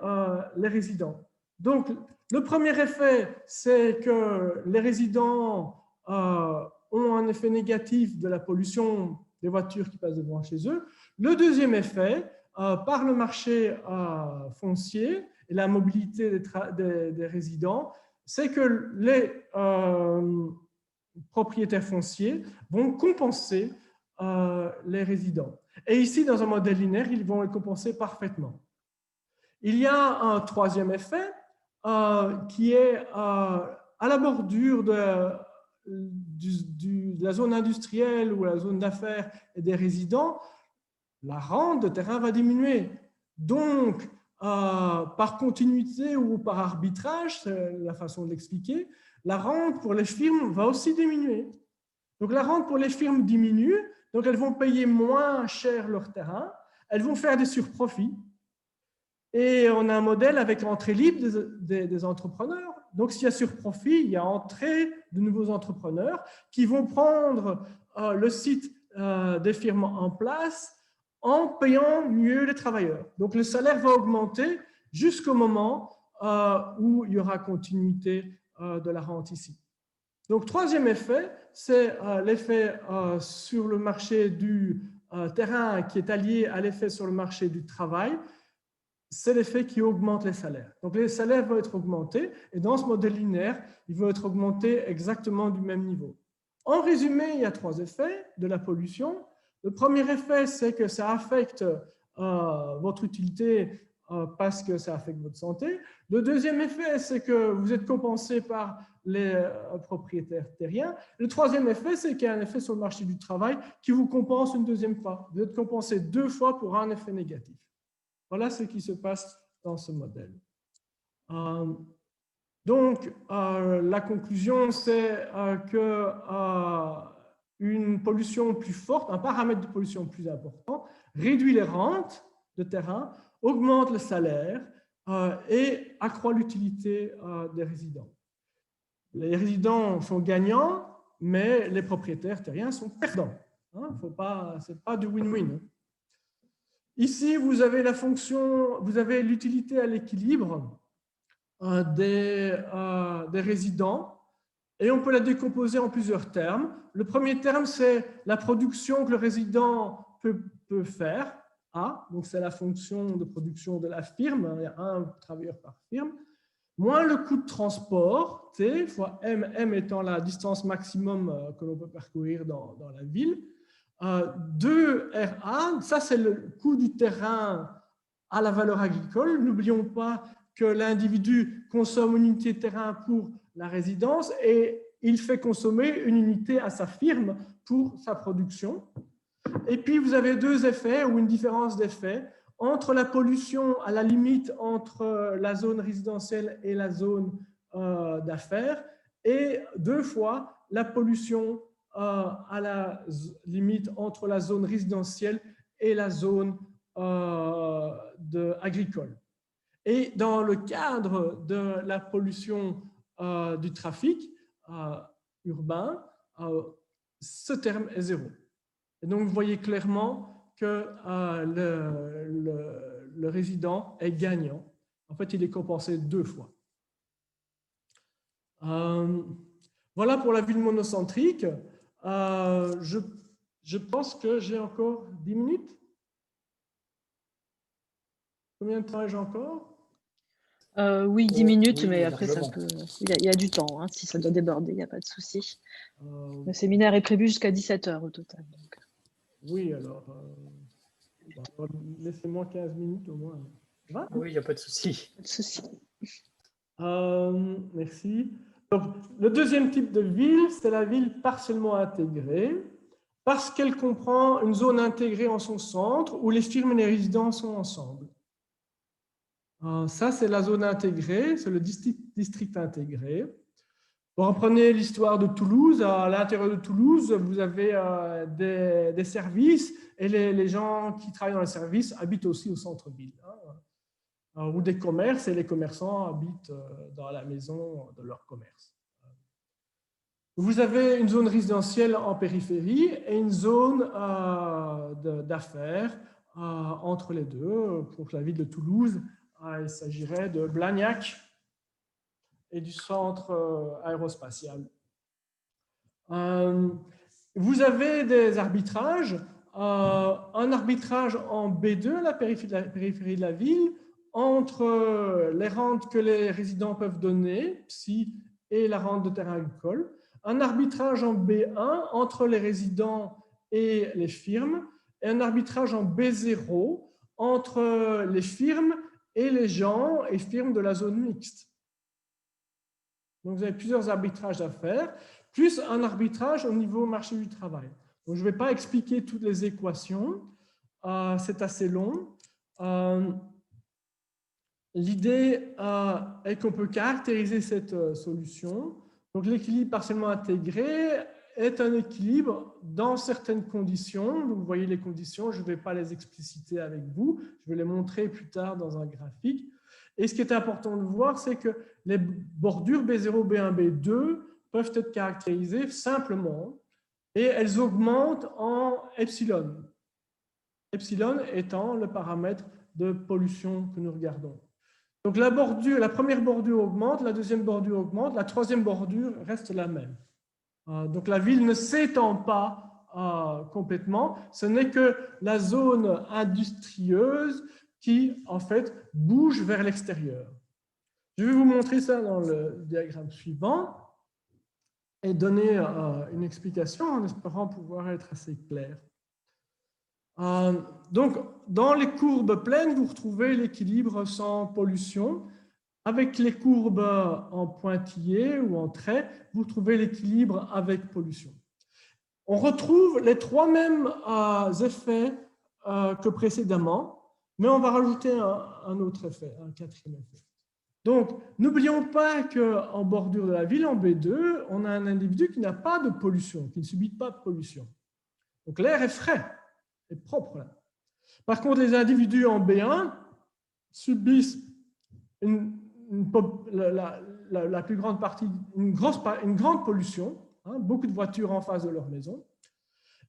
les résidents. Donc, le premier effet, c'est que les résidents ont un effet négatif de la pollution des voitures qui passent devant chez eux. Le deuxième effet, par le marché foncier et la mobilité des résidents, c'est que les propriétaires fonciers vont compenser les résidents. Et ici, dans un modèle linéaire, ils vont les compenser parfaitement. Il y a un troisième effet qui est à la bordure de la zone industrielle ou la zone d'affaires et des résidents. La rente de terrain va diminuer. Donc, par continuité ou par arbitrage, c'est la façon de l'expliquer, la rente pour les firmes va aussi diminuer. Donc, la rente pour les firmes diminue, donc elles vont payer moins cher leur terrain, elles vont faire des surprofits. Et on a un modèle avec entrée libre des entrepreneurs. Donc, s'il y a surprofit, il y a entrée de nouveaux entrepreneurs qui vont prendre le site des firmes en place en payant mieux les travailleurs. Donc, le salaire va augmenter jusqu'au moment où il y aura continuité de la rente ici. Donc, troisième effet, c'est l'effet sur le marché du terrain qui est allié à l'effet sur le marché du travail. C'est l'effet qui augmente les salaires. Donc, les salaires vont être augmentés et dans ce modèle linéaire, ils vont être augmentés exactement du même niveau. En résumé, il y a trois effets de la pollution. Le premier effet, c'est que ça affecte votre utilité parce que ça affecte votre santé. Le deuxième effet, c'est que vous êtes compensé par les propriétaires terriens. Le troisième effet, c'est qu'il y a un effet sur le marché du travail qui vous compense une deuxième fois. Vous êtes compensé deux fois pour un effet négatif. Voilà ce qui se passe dans ce modèle. Donc, la conclusion, c'est qu'une pollution plus forte, un paramètre de pollution plus important, réduit les rentes de terrain, augmente le salaire et accroît l'utilité des résidents. Les résidents sont gagnants, mais les propriétaires terriens sont perdants. Ce n'est pas du win-win. Ici, vous avez la fonction, vous avez l'utilité à l'équilibre des résidents et on peut la décomposer en plusieurs termes. Le premier terme, c'est la production que le résident peut faire. A, donc c'est la fonction de production de la firme, il y a un travailleur par firme, moins le coût de transport, T, fois M, M étant la distance maximum que l'on peut parcourir dans la ville. 2RA, ça c'est le coût du terrain à la valeur agricole. N'oublions pas que l'individu consomme une unité de terrain pour la résidence et il fait consommer une unité à sa firme pour sa production. Et puis, vous avez deux effets ou une différence d'effet entre la pollution à la limite entre la zone résidentielle et la zone d'affaires et deux fois la pollution à la limite entre la zone résidentielle et la zone agricole. Et dans le cadre de la pollution du trafic urbain, ce terme est zéro. Et donc, vous voyez clairement que le résident est gagnant. En fait, il est compensé deux fois. Voilà pour la ville monocentrique. Je pense que j'ai encore 10 minutes. Combien de temps ai-je encore? Oui, 10 minutes, oui, mais après, ça peut... il y a du temps. Hein, si ça doit déborder, il n'y a pas de souci. Le séminaire est prévu jusqu'à 17h au total. Donc. Oui, alors, laissez-moi 15 minutes au moins. Oui, il n'y a pas de souci. Pas de souci. Merci. Donc, le deuxième type de ville, c'est la ville partiellement intégrée, parce qu'elle comprend une zone intégrée en son centre où les firmes et les résidents sont ensemble. Ça, c'est la zone intégrée, c'est le district intégré. Bon, reprenez l'histoire de Toulouse. À l'intérieur de Toulouse, vous avez des services et les gens qui travaillent dans les services habitent aussi au centre-ville. Ou des commerces et les commerçants habitent dans la maison de leur commerce. Vous avez une zone résidentielle en périphérie et une zone d'affaires entre les deux. Pour la ville de Toulouse, il s'agirait de Blagnac et du centre aérospatial. Vous avez des arbitrages. Un arbitrage en B2, la périphérie de la ville, entre les rentes que les résidents peuvent donner, PSI, et la rente de terrain agricole. Un arbitrage en B1 entre les résidents et les firmes. Et un arbitrage en B0 entre les firmes et les gens et firmes de la zone mixte. Donc, vous avez plusieurs arbitrages à faire, plus un arbitrage au niveau marché du travail. Donc, je ne vais pas expliquer toutes les équations, c'est assez long. L'idée est qu'on peut caractériser cette solution. Donc, l'équilibre partiellement intégré est un équilibre dans certaines conditions. Vous voyez les conditions, je ne vais pas les expliciter avec vous, je vais les montrer plus tard dans un graphique. Et ce qui est important de voir, c'est que les bordures B0, B1, B2 peuvent être caractérisées simplement et elles augmentent en epsilon. Epsilon étant le paramètre de pollution que nous regardons. Donc la première bordure augmente, la deuxième bordure augmente, la troisième bordure reste la même. Donc la ville ne s'étend pas complètement, ce n'est que la zone industrieuse qui, en fait, bouge vers l'extérieur. Je vais vous montrer ça dans le diagramme suivant et donner une explication en espérant pouvoir être assez clair. Donc, dans les courbes pleines, vous retrouvez l'équilibre sans pollution. Avec les courbes en pointillés ou en traits, vous trouvez l'équilibre avec pollution. On retrouve les trois mêmes effets que précédemment, mais on va rajouter un autre effet, un quatrième effet. Donc, n'oublions pas qu'en bordure de la ville, en B2, on a un individu qui n'a pas de pollution, qui ne subit pas de pollution. Donc, l'air est frais, est propre. Là. Par contre, les individus en B1 subissent la plus grande partie, une grande pollution, beaucoup de voitures en face de leur maison.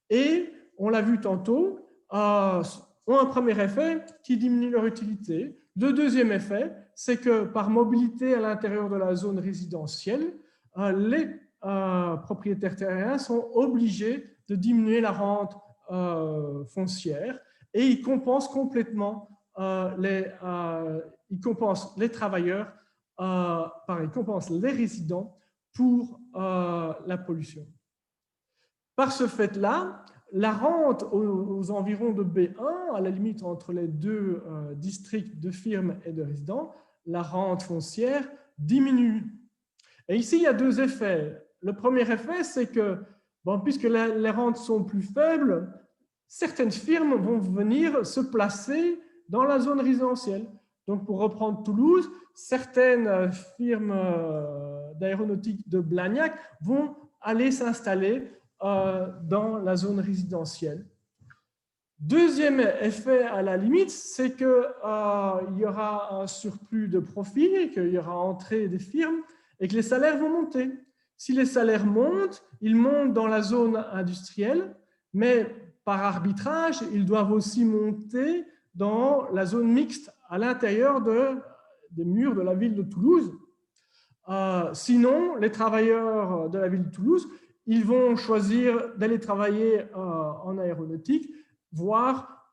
Et, on l'a vu tantôt, ont un premier effet qui diminue leur utilité. Le deuxième effet, c'est que par mobilité à l'intérieur de la zone résidentielle, les propriétaires terriens sont obligés de diminuer la rente foncière et ils compensent complètement ils compensent les travailleurs, ils compensent les résidents pour la pollution. Par ce fait-là, la rente aux environs de B1, à la limite entre les deux districts de firmes et de résidents, la rente foncière diminue. Et ici, il y a deux effets. le premier effet, c'est que, bon, puisque les rentes sont plus faibles, certaines firmes vont venir se placer dans la zone résidentielle. Donc, pour reprendre Toulouse, certaines firmes d'aéronautique de Blagnac vont aller s'installer dans la zone résidentielle. Deuxième effet à la limite, c'est qu'il y aura un surplus de profit, qu'il y aura entrée des firmes et que les salaires vont monter. Si les salaires montent, ils montent dans la zone industrielle, mais par arbitrage, ils doivent aussi monter dans la zone mixte à l'intérieur des murs de la ville de Toulouse. Sinon, les travailleurs de la ville de Toulouse, ils vont choisir d'aller travailler en aéronautique, voire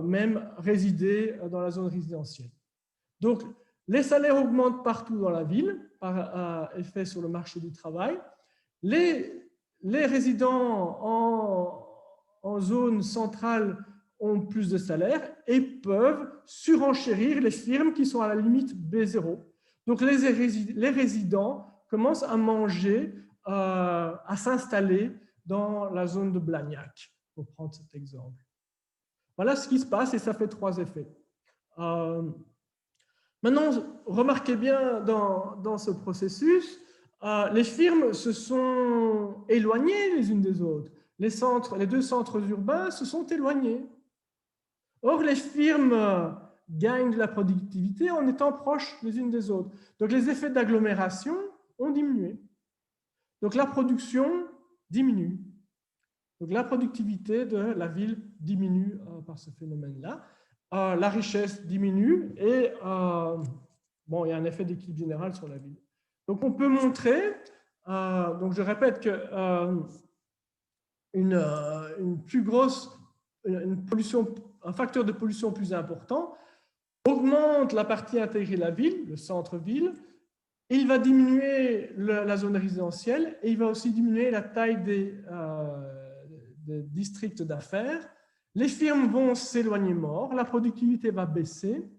même résider dans la zone résidentielle. Donc, les salaires augmentent partout dans la ville par effet sur le marché du travail. Les résidents en zone centrale ont plus de salaires et peuvent surenchérir les firmes qui sont à la limite B0. Donc, les résidents commencent à manger, à s'installer dans la zone de Blagnac, pour prendre cet exemple. Voilà ce qui se passe et ça fait 3 effets. Maintenant, remarquez bien dans ce processus, les firmes se sont éloignées les unes des autres. Les 2 centres urbains se sont éloignés. Or, les firmes gagnent de la productivité en étant proches les unes des autres. Donc, les effets d'agglomération ont diminué. Donc, la production diminue. Donc, la productivité de la ville diminue par ce phénomène-là. La richesse diminue et bon, il y a un effet d'équilibre général sur la ville. Donc, on peut montrer, donc je répète que un facteur de pollution plus important augmente la partie intégrée de la ville, le centre-ville. Il va diminuer la zone résidentielle et il va aussi diminuer la taille des districts d'affaires. Les firmes vont s'éloigner mort, la productivité va baisser,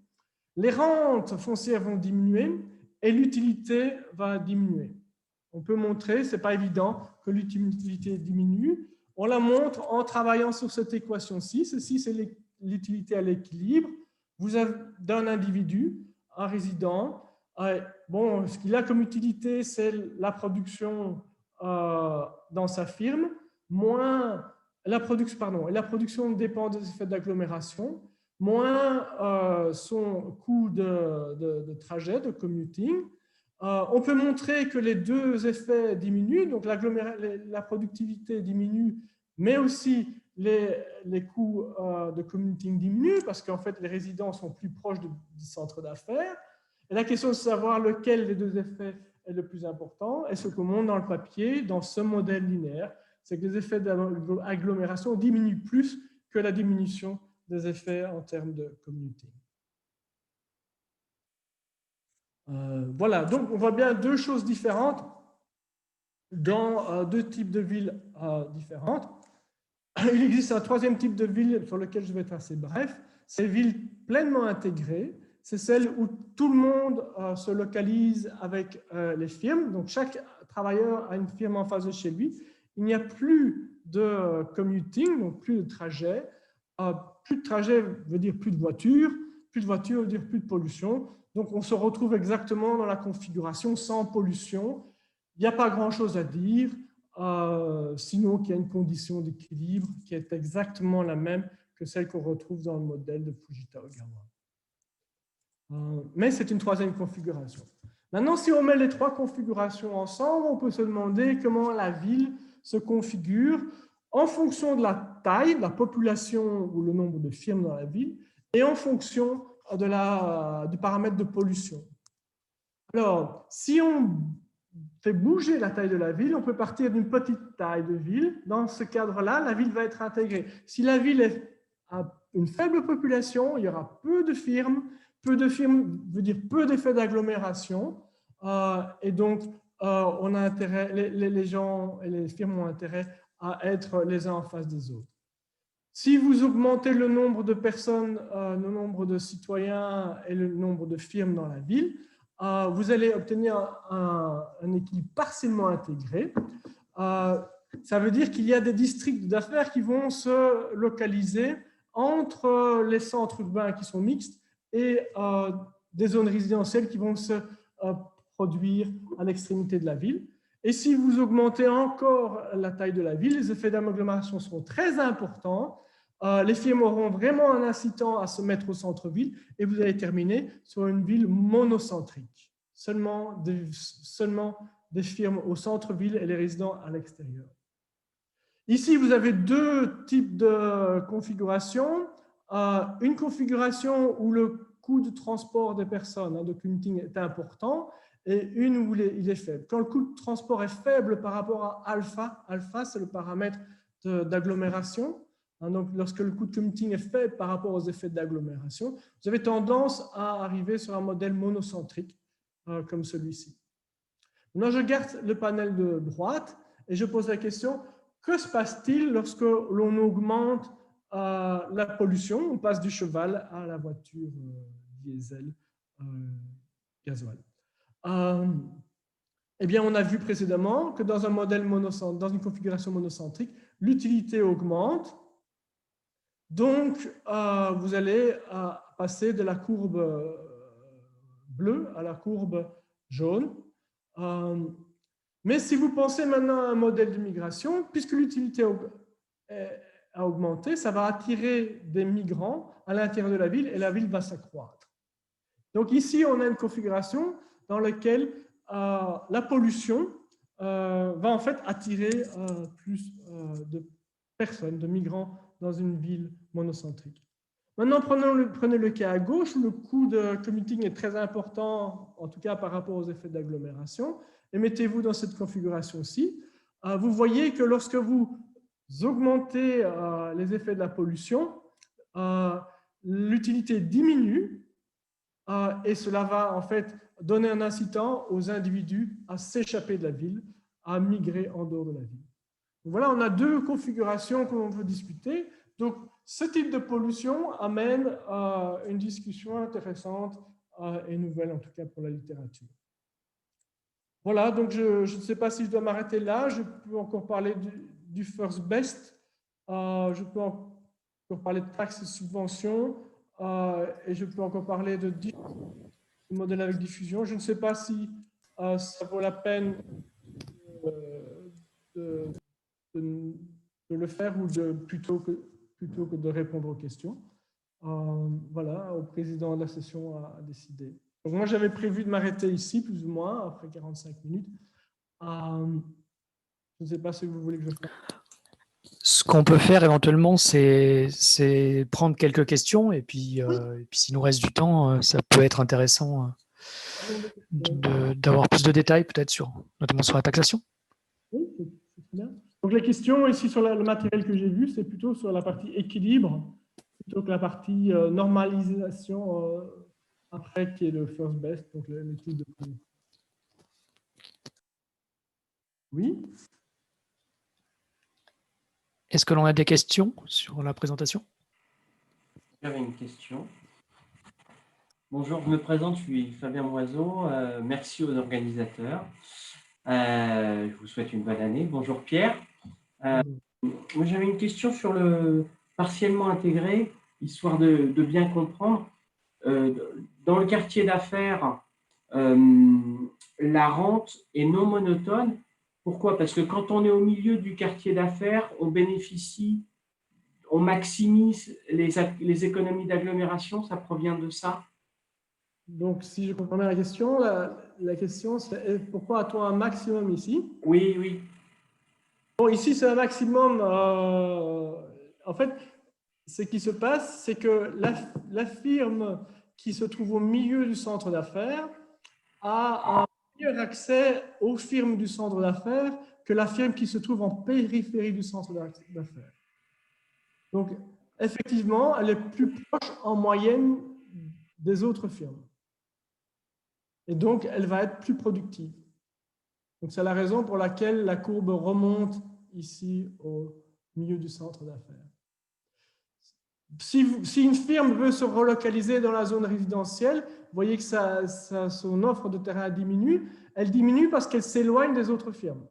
les rentes foncières vont diminuer et l'utilité va diminuer. On peut montrer, ce n'est pas évident, que l'utilité diminue. On la montre en travaillant sur cette équation-ci. Ceci, c'est l'utilité à l'équilibre. Vous avez d'un individu, un résident. Bon, ce qu'il a comme utilité, c'est la production dans sa firme, moins la production dépend des effets d'agglomération, moins son coût de trajet, de commuting. On peut montrer que les 2 effets diminuent, donc la productivité diminue, mais aussi les coûts de commuting diminuent parce qu'en fait, les résidents sont plus proches du centre d'affaires. Et la question de savoir lequel des 2 effets est le plus important, et ce qu'on montre dans le papier, dans ce modèle linéaire, c'est que les effets d'agglomération diminuent plus que la diminution des effets en termes de commuting. Voilà, donc on voit bien 2 choses différentes dans 2 types de villes différentes. Il existe un 3e type de ville sur lequel je vais être assez bref, c'est les villes pleinement intégrées. C'est celle où tout le monde se localise avec les firmes. Donc, chaque travailleur a une firme en face de chez lui. Il n'y a plus de commuting, donc plus de trajet. Plus de trajet veut dire plus de voitures. Plus de voitures veut dire plus de pollution. Donc, on se retrouve exactement dans la configuration sans pollution. Il n'y a pas grand-chose à dire, sinon qu'il y a une condition d'équilibre qui est exactement la même que celle qu'on retrouve dans le modèle de Fujita-Ogawa. Mais c'est une 3e configuration. Maintenant, si on met les 3 configurations ensemble, on peut se demander comment la ville se configure en fonction de la taille, de la population ou le nombre de firmes dans la ville, et en fonction du paramètre de pollution. Alors, si on fait bouger la taille de la ville, on peut partir d'une petite taille de ville. Dans ce cadre-là, la ville va être intégrée. Si la ville a une faible population, il y aura peu de firmes. Peu de firmes veut dire peu d'effets d'agglomération. Et donc, on a intérêt, les gens et les firmes ont intérêt à être les uns en face des autres. Si vous augmentez le nombre de personnes, le nombre de citoyens et le nombre de firmes dans la ville, vous allez obtenir un équilibre partiellement intégré. Ça veut dire qu'il y a des districts d'affaires qui vont se localiser entre les centres urbains qui sont mixtes et des zones résidentielles qui vont se produire à l'extrémité de la ville. Et si vous augmentez encore la taille de la ville, les effets d'agglomération seront très importants. Les firmes auront vraiment un incitant à se mettre au centre-ville et vous allez terminer sur une ville monocentrique. Seulement des firmes au centre-ville et les résidents à l'extérieur. Ici, vous avez deux types de configurations. Une configuration où le coût de transport des personnes, de commuting, est important, et une où il est faible. Quand le coût de transport est faible par rapport à alpha, alpha c'est le paramètre d'agglomération, donc lorsque le coût de commuting est faible par rapport aux effets d'agglomération, vous avez tendance à arriver sur un modèle monocentrique comme celui-ci. Maintenant, je garde le panel de droite et je pose la question, que se passe-t-il lorsque l'on augmente la pollution? On passe du cheval à la voiture diesel gasoil. Eh bien, on a vu précédemment que dans un modèle monocentrique, dans une configuration monocentrique, l'utilité augmente. Donc, vous allez passer de la courbe bleue à la courbe jaune. Mais si vous pensez maintenant à un modèle de migration, puisque l'utilité a augmenté, ça va attirer des migrants à l'intérieur de la ville et la ville va s'accroître. Donc ici, on a une configuration dans laquelle la pollution va en fait attirer plus de personnes, de migrants dans une ville monocentrique. Maintenant, prenez le cas à gauche où le coût de commuting est très important, en tout cas par rapport aux effets d'agglomération. Et mettez-vous dans cette configuration-ci. Vous voyez que lorsque vous augmentez les effets de la pollution, l'utilité diminue et cela va en fait donner un incitant aux individus à s'échapper de la ville, à migrer en dehors de la ville. Donc voilà, on a deux configurations que l'on veut discuter. Donc, ce type de pollution amène une discussion intéressante et nouvelle, en tout cas pour la littérature. Voilà, donc je ne sais pas si je dois m'arrêter là. Je peux encore parler du first best. Je peux encore parler de taxes et subventions. Et je peux encore parler de modèle avec diffusion. Je ne sais pas si ça vaut la peine de le faire ou plutôt que de répondre aux questions. Voilà, au président de la session à décider. Donc moi, j'avais prévu de m'arrêter ici, plus ou moins, après 45 minutes. Je ne sais pas ce que vous voulez que je fasse. Ce qu'on peut faire éventuellement, c'est prendre quelques questions et puis, s'il nous reste du temps, ça peut être intéressant d'avoir plus de détails peut-être notamment sur la taxation. Oui, c'est très bien. Donc les questions ici sur le matériel que j'ai vu, c'est plutôt sur la partie équilibre, plutôt que la partie normalisation après qui est le first best, donc l'étude de prix. Oui. Est-ce que l'on a des questions sur la présentation? J'avais une question. Bonjour, je me présente, je suis Fabien Moiseau. Merci aux organisateurs. Je vous souhaite une bonne année. Bonjour Pierre. Moi, j'avais une question sur le partiellement intégré, histoire de bien comprendre. Dans le quartier d'affaires, la rente est non monotone. Pourquoi? Parce que quand on est au milieu du quartier d'affaires, on maximise les économies d'agglomération, ça provient de ça? Donc, si je comprends bien la question, la question c'est pourquoi a-t-on un maximum ici? Oui, oui. Bon, ici, c'est un maximum. En fait, ce qui se passe, c'est que la firme qui se trouve au milieu du centre d'affaires a un meilleur accès aux firmes du centre d'affaires que la firme qui se trouve en périphérie du centre d'affaires. Donc, effectivement, elle est plus proche en moyenne des autres firmes. Et donc, elle va être plus productive. Donc, c'est la raison pour laquelle la courbe remonte ici au milieu du centre d'affaires. si une firme veut se relocaliser dans la zone résidentielle, vous voyez que son offre de terrain diminue. Elle diminue parce qu'elle s'éloigne des autres firmes.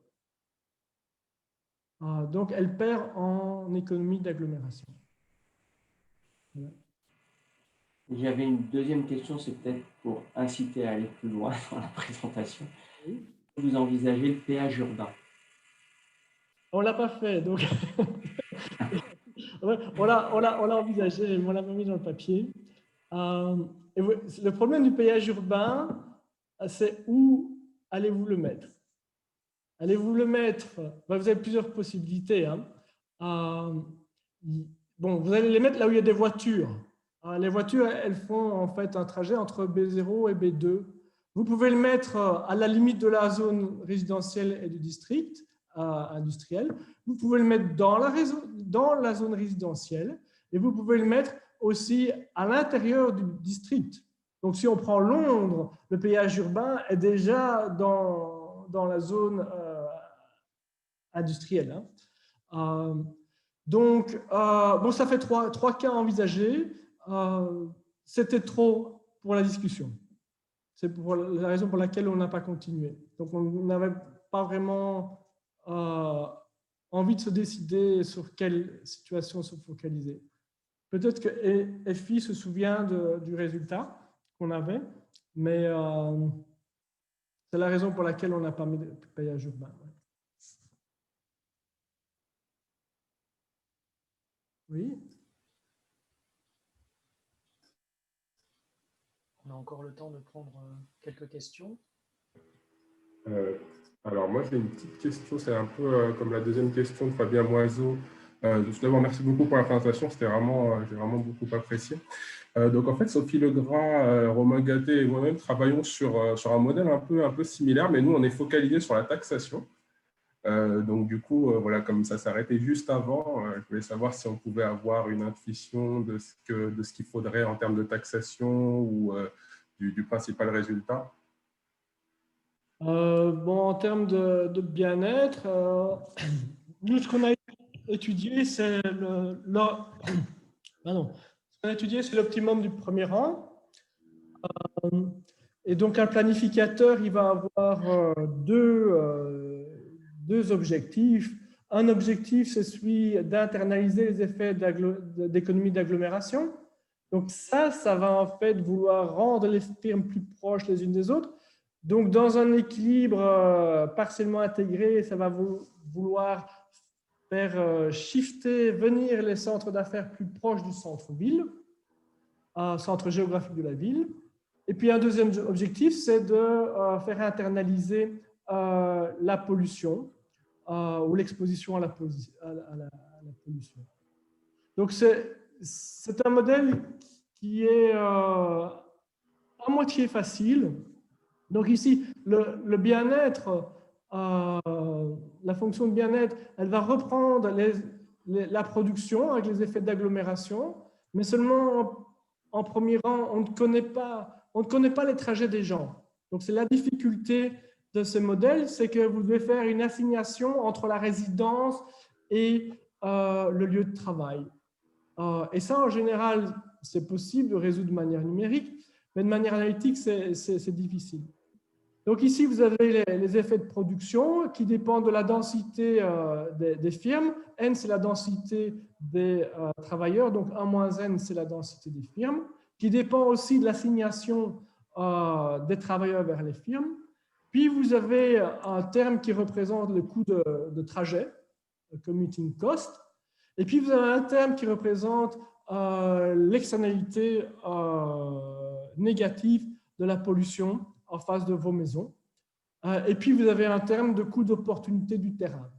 Donc, elle perd en économie d'agglomération. Voilà. J'avais une deuxième question, c'est peut-être pour inciter à aller plus loin dans la présentation. Oui. Vous envisagez le péage urbain? On ne l'a pas fait, donc on l'a envisagé, mais on l'a pas mis dans le papier. Et le problème du péage urbain, c'est où allez-vous le mettre? Allez-vous le mettre? Vous avez plusieurs possibilités. Bon, vous allez les mettre là où il y a des voitures. Les voitures, elles font en fait un trajet entre B0 et B2. Vous pouvez le mettre à la limite de la zone résidentielle et du district industriel. Vous pouvez le mettre dans la zone résidentielle et vous pouvez le mettre aussi à l'intérieur du district. Donc, si on prend Londres, le péage urbain est déjà dans la zone industrielle. Donc, bon, ça fait trois cas envisagés. C'était trop pour la discussion. C'est pour la raison pour laquelle on n'a pas continué. Donc, on n'avait pas vraiment envie de se décider sur quelle situation se focaliser. Peut-être que FI se souvient du résultat qu'on avait, mais c'est la raison pour laquelle on n'a pas mis de péage urbain. Oui. On a encore le temps de prendre quelques questions. Alors moi j'ai une petite question, c'est un peu comme la deuxième question de Fabien Moiseau. D'abord merci beaucoup pour la présentation, j'ai vraiment beaucoup apprécié. Donc en fait Sophie Legras, Romain Gatté et moi-même travaillons sur un modèle un peu similaire, mais nous on est focalisé sur la taxation. Donc du coup, voilà, comme ça s'arrêtait juste avant, je voulais savoir si on pouvait avoir une intuition de ce qu'il faudrait en termes de taxation ou du principal résultat. Bon, en termes de bien-être, nous, ce qu'on a étudié, c'est l'optimum du premier rang. Et donc, un planificateur, il va avoir deux objectifs. Un objectif, c'est celui d'internaliser les effets d'économie d'agglomération. Donc, ça va en fait vouloir rendre les firmes plus proches les unes des autres. Donc, dans un équilibre partiellement intégré, ça va vouloir faire shifter, venir les centres d'affaires plus proches du centre-ville, centre géographique de la ville. Et puis, un deuxième objectif, c'est de faire internaliser la pollution ou l'exposition à la pollution. Donc, c'est un modèle qui est à moitié facile. Donc ici, le bien-être, la fonction de bien-être, elle va reprendre la production avec les effets d'agglomération, mais seulement en premier rang, on ne connaît pas les trajets des gens. Donc c'est la difficulté de ce modèle, c'est que vous devez faire une assignation entre la résidence et le lieu de travail. Et ça, en général, c'est possible de résoudre de manière numérique, mais de manière analytique, c'est difficile. Donc ici, vous avez les effets de production qui dépendent de la densité des firmes. N, c'est la densité des travailleurs. Donc 1 moins N, c'est la densité des firmes, qui dépend aussi de l'assignation des travailleurs vers les firmes. Puis vous avez un terme qui représente le coût de trajet, le commuting cost. Et puis vous avez un terme qui représente l'externalité négative de la pollution en face de vos maisons. Et puis, vous avez un terme de coût d'opportunité du terrain.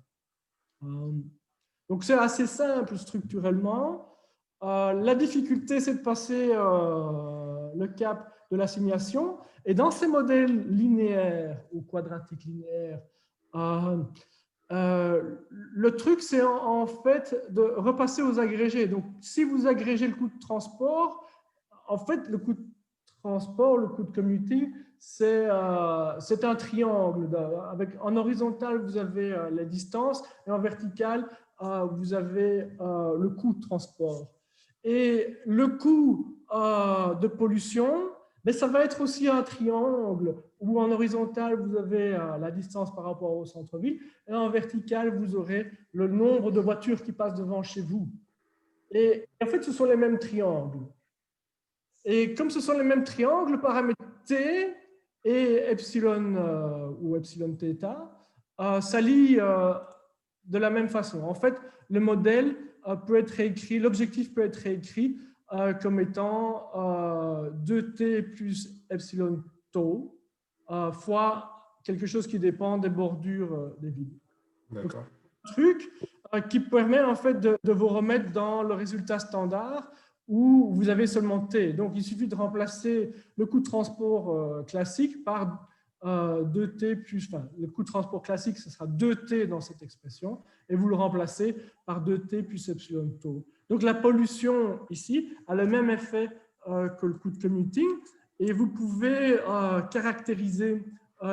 Donc, c'est assez simple structurellement. La difficulté, c'est de passer le cap de l'assignation. Et dans ces modèles linéaires ou quadratiques linéaires, le truc, c'est en fait de repasser aux agrégés. Donc, si vous agrégez le coût de transport, en fait, le coût de transport, le coût de commuting, c'est un triangle. En horizontal, vous avez les distances et en vertical, vous avez le coût de transport. Et le coût de pollution, mais ça va être aussi un triangle où en horizontal, vous avez la distance par rapport au centre-ville et en vertical, vous aurez le nombre de voitures qui passent devant chez vous. Et en fait, ce sont les mêmes triangles. Et comme ce sont les mêmes triangles, le paramètre T et epsilon ou epsilon θ s'allient de la même façon. En fait, le modèle peut être réécrit, l'objectif peut être réécrit comme étant 2T plus epsilon tau fois quelque chose qui dépend des bordures des villes. D'accord. Un truc qui permet en fait de vous remettre dans le résultat standard où vous avez seulement T. Donc, il suffit de remplacer le coût de transport classique par 2T plus, enfin, le coût de transport classique, ce sera 2T dans cette expression, et vous le remplacez par 2T plus epsilon tau. Donc, la pollution ici a le même effet que le coût de commuting, et vous pouvez caractériser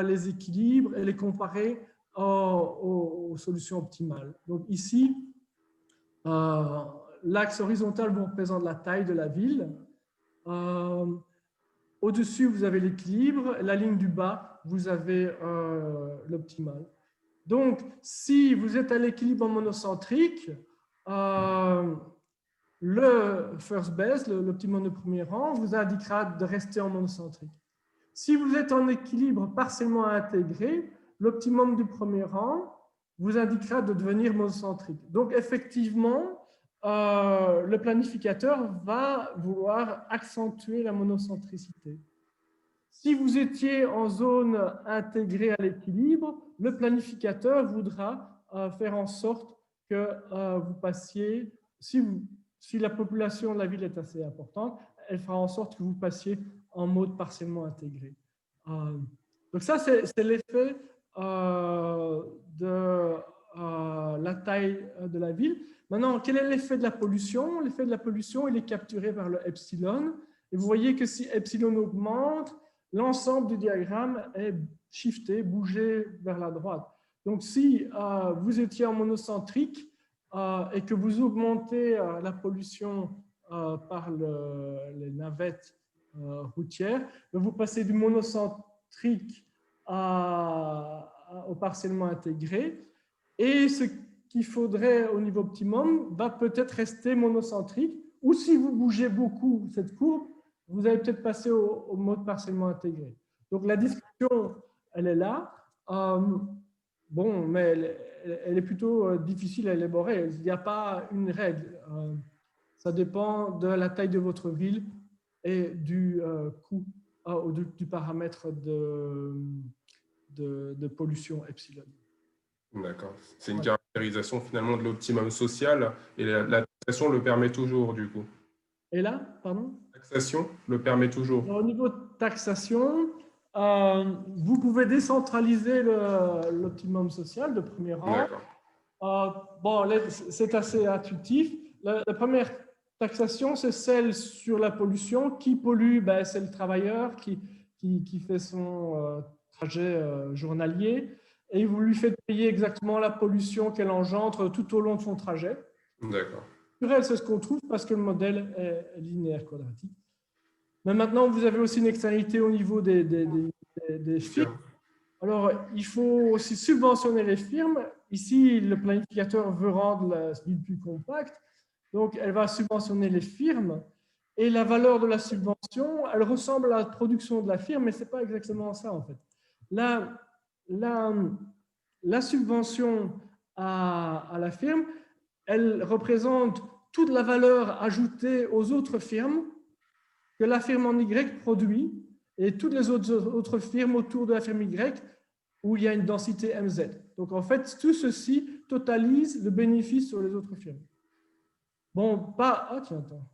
les équilibres et les comparer aux solutions optimales. Donc, ici, l'axe horizontal vous représente la taille de la ville. Au-dessus, vous avez l'équilibre. La ligne du bas, vous avez l'optimal. Donc, si vous êtes à l'équilibre monocentrique, le first base, l'optimum de premier rang, vous indiquera de rester en monocentrique. Si vous êtes en équilibre partiellement intégré, l'optimum du premier rang vous indiquera de devenir monocentrique. Donc, effectivement, le planificateur va vouloir accentuer la monocentricité. Si vous étiez en zone intégrée à l'équilibre, le planificateur voudra faire en sorte que vous passiez, si la population de la ville est assez importante, elle fera en sorte que vous passiez en mode partiellement intégré. Donc ça, c'est l'effet de la taille de la ville. Maintenant, quel est l'effet de la pollution? L'effet de la pollution, il est capturé par le epsilon. Et vous voyez que si epsilon augmente, l'ensemble du diagramme est shifté, bougé vers la droite. Donc, si vous étiez en monocentrique et que vous augmentez la pollution par les navettes routières, vous passez du monocentrique au partiellement intégré. Et ce qu'il faudrait au niveau optimum va peut-être rester monocentrique, ou si vous bougez beaucoup cette courbe, vous allez peut-être passer au mode partiellement intégré. Donc la discussion, elle est là. Bon, mais elle est plutôt difficile à élaborer. Il n'y a pas une règle. Ça dépend de la taille de votre ville et du coût, du paramètre de pollution epsilon. D'accord. C'est une caractérisation finalement de l'optimum social et la taxation le permet toujours du coup. Et là, pardon? Taxation le permet toujours. Au niveau de taxation, vous pouvez décentraliser l'optimum social de premier rang. Bon, c'est assez intuitif. La première taxation, c'est celle sur la pollution. Qui pollue? Ben, c'est le travailleur qui fait son trajet journalier et vous lui faites payer exactement la pollution qu'elle engendre tout au long de son trajet. D'accord. C'est ce qu'on trouve parce que le modèle est linéaire quadratique. Mais maintenant, vous avez aussi une externalité au niveau des firmes. Alors, il faut aussi subventionner les firmes. Ici, le planificateur veut rendre la ville plus compacte. Donc, elle va subventionner les firmes. Et la valeur de la subvention, elle ressemble à la production de la firme, mais ce n'est pas exactement ça, en fait. La subvention à la firme, elle représente toute la valeur ajoutée aux autres firmes que la firme en Y produit et toutes les autres firmes autour de la firme Y où il y a une densité MZ. Donc, en fait, tout ceci totalise le bénéfice sur les autres firmes. Bon, pas... Ah, tiens, attends.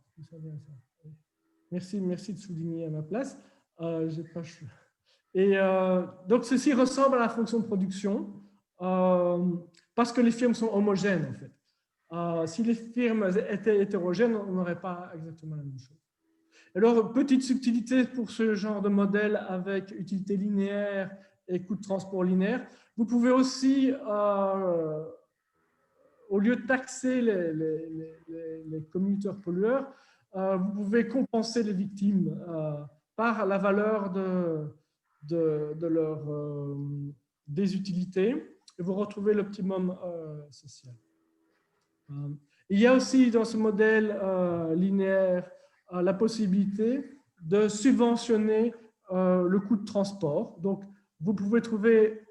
Merci de souligner à ma place. J'ai pas... Et donc, ceci ressemble à la fonction de production parce que les firmes sont homogènes, en fait. Si les firmes étaient hétérogènes, on n'aurait pas exactement la même chose. Alors, petite subtilité pour ce genre de modèle avec utilité linéaire et coût de transport linéaire. Vous pouvez aussi, au lieu de taxer les commuteurs pollueurs, vous pouvez compenser les victimes par la valeur de leur désutilité et vous retrouvez l'optimum social. Il y a aussi dans ce modèle linéaire la possibilité de subventionner le coût de transport. Donc, vous pouvez trouver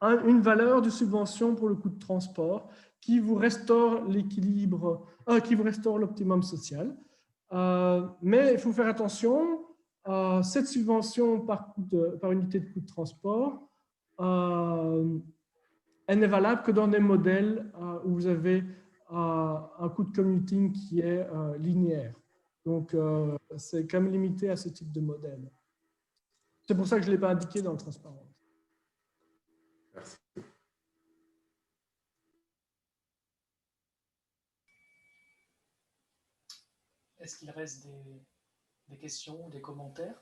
une valeur de subvention pour le coût de transport qui vous restaure l'équilibre, qui vous restaure l'optimum social. Mais il faut faire attention, cette subvention par unité de coût de transport, elle n'est valable que dans des modèles où vous avez un coût de commuting qui est linéaire. Donc, c'est quand même limité à ce type de modèle. C'est pour ça que je ne l'ai pas indiqué dans le transparent. Merci. Est-ce qu'il reste des questions, des commentaires?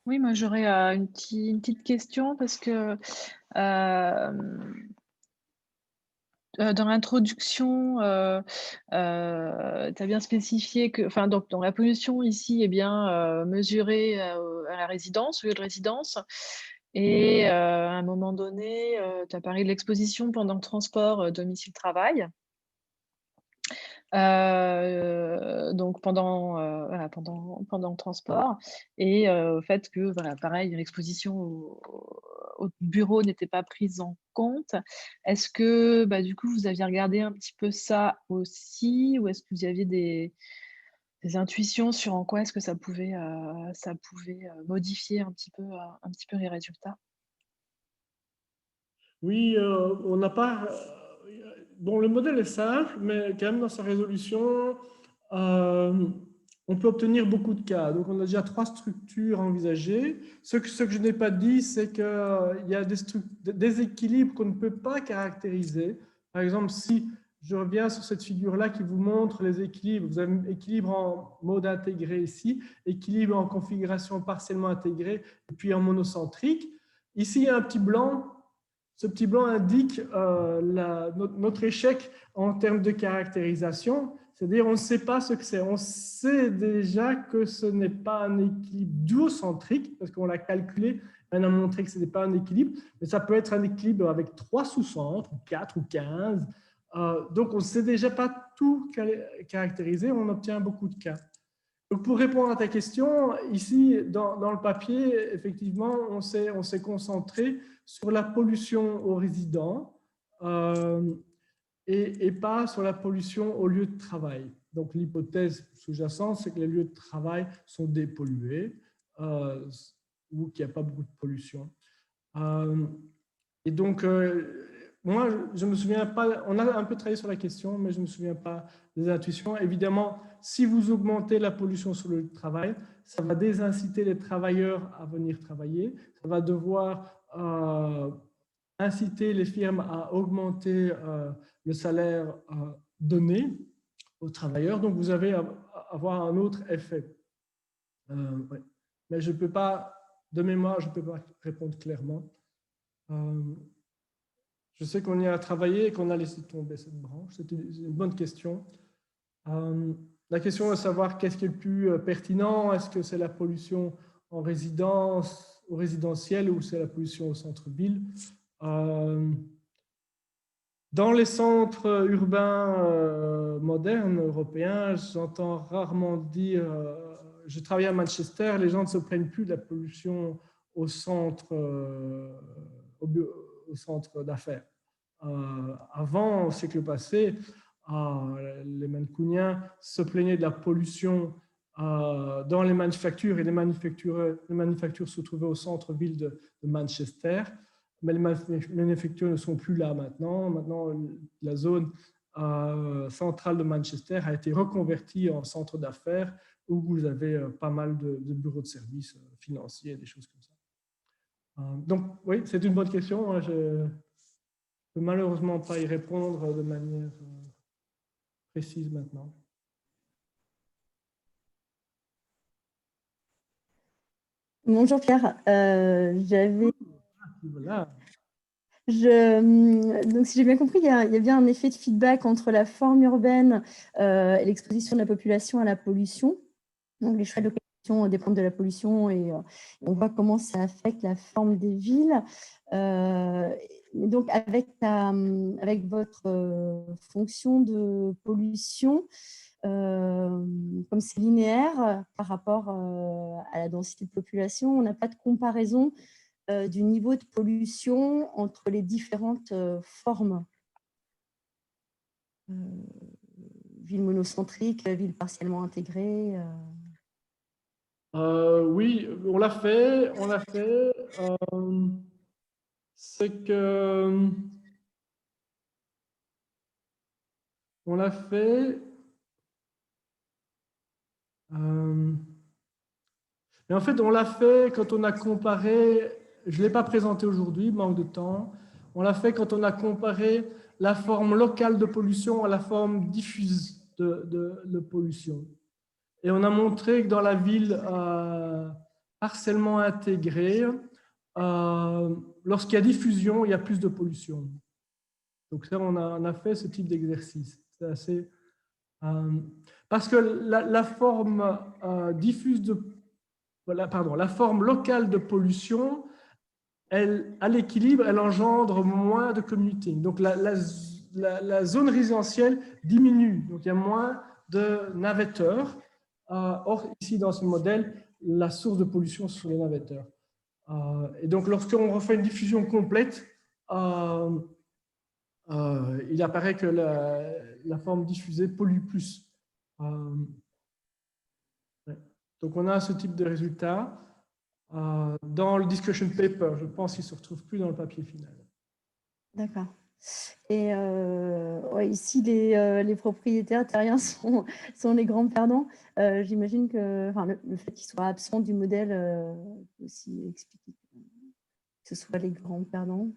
Oui, moi j'aurais une petite question parce que dans l'introduction, tu as bien spécifié que, enfin, donc, la pollution ici est bien mesurée à la résidence, au lieu de résidence. Et à un moment donné, tu as parlé de l'exposition pendant le transport domicile-travail. Donc voilà, pendant le transport et au fait que voilà, pareil, l'exposition au bureau n'était pas prise en compte. Est-ce que bah, du coup vous aviez regardé un petit peu ça aussi ou est-ce que vous aviez des intuitions sur en quoi est-ce que ça pouvait modifier un petit peu les résultats? Oui, on n'a pas. Bon, le modèle est simple, mais quand même dans sa résolution, on peut obtenir beaucoup de cas. Donc, on a déjà 3 structures envisagées. Ce que je n'ai pas dit, c'est qu'il y a des équilibres qu'on ne peut pas caractériser. Par exemple, si je reviens sur cette figure-là qui vous montre les équilibres, vous avez équilibre en mode intégré ici, équilibre en configuration partiellement intégrée, et puis en monocentrique. Ici, il y a un petit blanc. Ce petit blanc indique notre échec en termes de caractérisation, c'est-à-dire on ne sait pas ce que c'est. On sait déjà que ce n'est pas un équilibre duocentrique, parce qu'on l'a calculé, on a montré que ce n'est pas un équilibre, mais ça peut être un équilibre avec 3 sous-centres, 4 ou 15. Donc on ne sait déjà pas tout caractériser, on obtient beaucoup de cas. Donc pour répondre à ta question, ici, dans le papier, effectivement, on s'est concentré sur la pollution aux résidents et pas sur la pollution au lieu de travail. Donc l'hypothèse sous-jacente, c'est que les lieux de travail sont dépollués ou qu'il n'y a pas beaucoup de pollution. Et donc, moi, je ne me souviens pas, on a un peu travaillé sur la question, mais je ne me souviens pas des intuitions. Évidemment, si vous augmentez la pollution sur le travail, ça va désinciter les travailleurs à venir travailler. Ça va devoir inciter les firmes à augmenter le salaire donné aux travailleurs. Donc, vous allez avoir un autre effet. Ouais. Mais je ne peux pas, de mémoire, je ne peux pas répondre clairement. Je sais qu'on y a travaillé et qu'on a laissé tomber cette branche. C'est une bonne question. La question est de savoir qu'est-ce qui est le plus pertinent. Est-ce que c'est la pollution en résidence, au résidentiel ou c'est la pollution au centre-ville? Dans les centres urbains modernes européens, j'entends rarement dire je travaille à Manchester, les gens ne se plaignent plus de la pollution au centre d'affaires. Avant, au siècle passé, les Mancuniens se plaignaient de la pollution dans les manufactures et les manufactures se trouvaient au centre-ville de Manchester. Mais les manufactures ne sont plus là maintenant. Maintenant, la zone centrale de Manchester a été reconvertie en centre d'affaires où vous avez pas mal de bureaux de services financiers, des choses comme ça. Donc, oui, c'est une bonne question. Je ne peux malheureusement pas y répondre de manière précise maintenant. Bonjour Pierre, j'avais Voilà. Donc, si j'ai bien compris, il y a bien un effet de feedback entre la forme urbaine et l'exposition de la population à la pollution. Donc, les choix de localisation dépendent de la pollution et on voit comment ça affecte la forme des villes. Donc, avec votre fonction de pollution, comme c'est linéaire par rapport à la densité de population, on n'a pas de comparaison du niveau de pollution entre les différentes formes. Ville monocentrique, ville partiellement intégrée. Oui, on l'a fait. C'est que on l'a fait. Mais en fait, on l'a fait quand on a comparé. Je ne l'ai pas présenté aujourd'hui, manque de temps. On l'a fait quand on a comparé la forme locale de pollution à la forme diffuse de pollution. Et on a montré que dans la ville partiellement intégrée, lorsqu'il y a diffusion, il y a plus de pollution. Donc ça, on a fait ce type d'exercice. C'est assez... parce que la forme diffuse la forme locale de pollution, à l'équilibre, elle engendre moins de commuting. Donc la zone résidentielle diminue. Donc il y a moins de navetteurs. Or, ici, dans ce modèle, la source de pollution, ce sont les navetteurs. Et donc, lorsqu'on refait une diffusion complète, il apparaît que la forme diffusée pollue plus. Donc, on a ce type de résultat. Dans le discussion paper, je pense qu'il ne se retrouve plus dans le papier final. D'accord. Et ouais, ici, les propriétaires terriens sont les grands perdants. J'imagine que le fait qu'ils soient absents du modèle peut aussi expliquer que ce soit les grands perdants.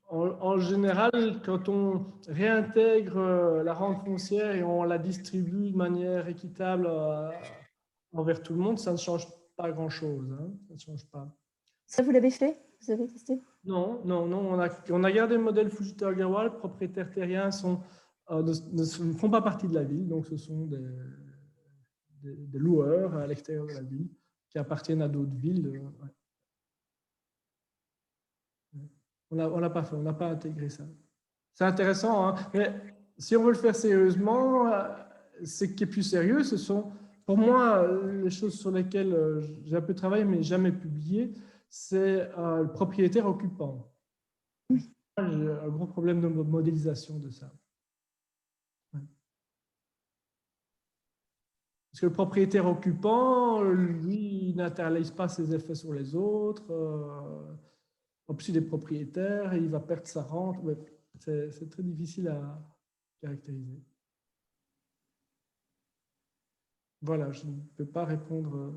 En général, quand on réintègre la rente foncière et on la distribue de manière équitable envers tout le monde, ça ne change pas grand-chose. Hein, ça ne change pas. Ça, vous l'avez fait? Vous avez testé? Non. On a gardé le modèle Fujita-Ogawa. Les propriétaires terriens ne font pas partie de la ville, donc ce sont des loueurs à l'extérieur de la ville qui appartiennent à d'autres villes. Ouais. On l'a pas fait, on n'a pas intégré ça. C'est intéressant, hein, mais si on veut le faire sérieusement, ce qui est plus sérieux, ce sont, pour moi, les choses sur lesquelles j'ai un peu travaillé, mais jamais publié, c'est le propriétaire occupant. J'ai un gros problème de modélisation de ça. Ouais. Parce que le propriétaire occupant, lui, il n'internalise pas ses effets sur les autres. En plus, il est propriétaire et il va perdre sa rente. Ouais, c'est très difficile à caractériser. Voilà, je ne peux pas répondre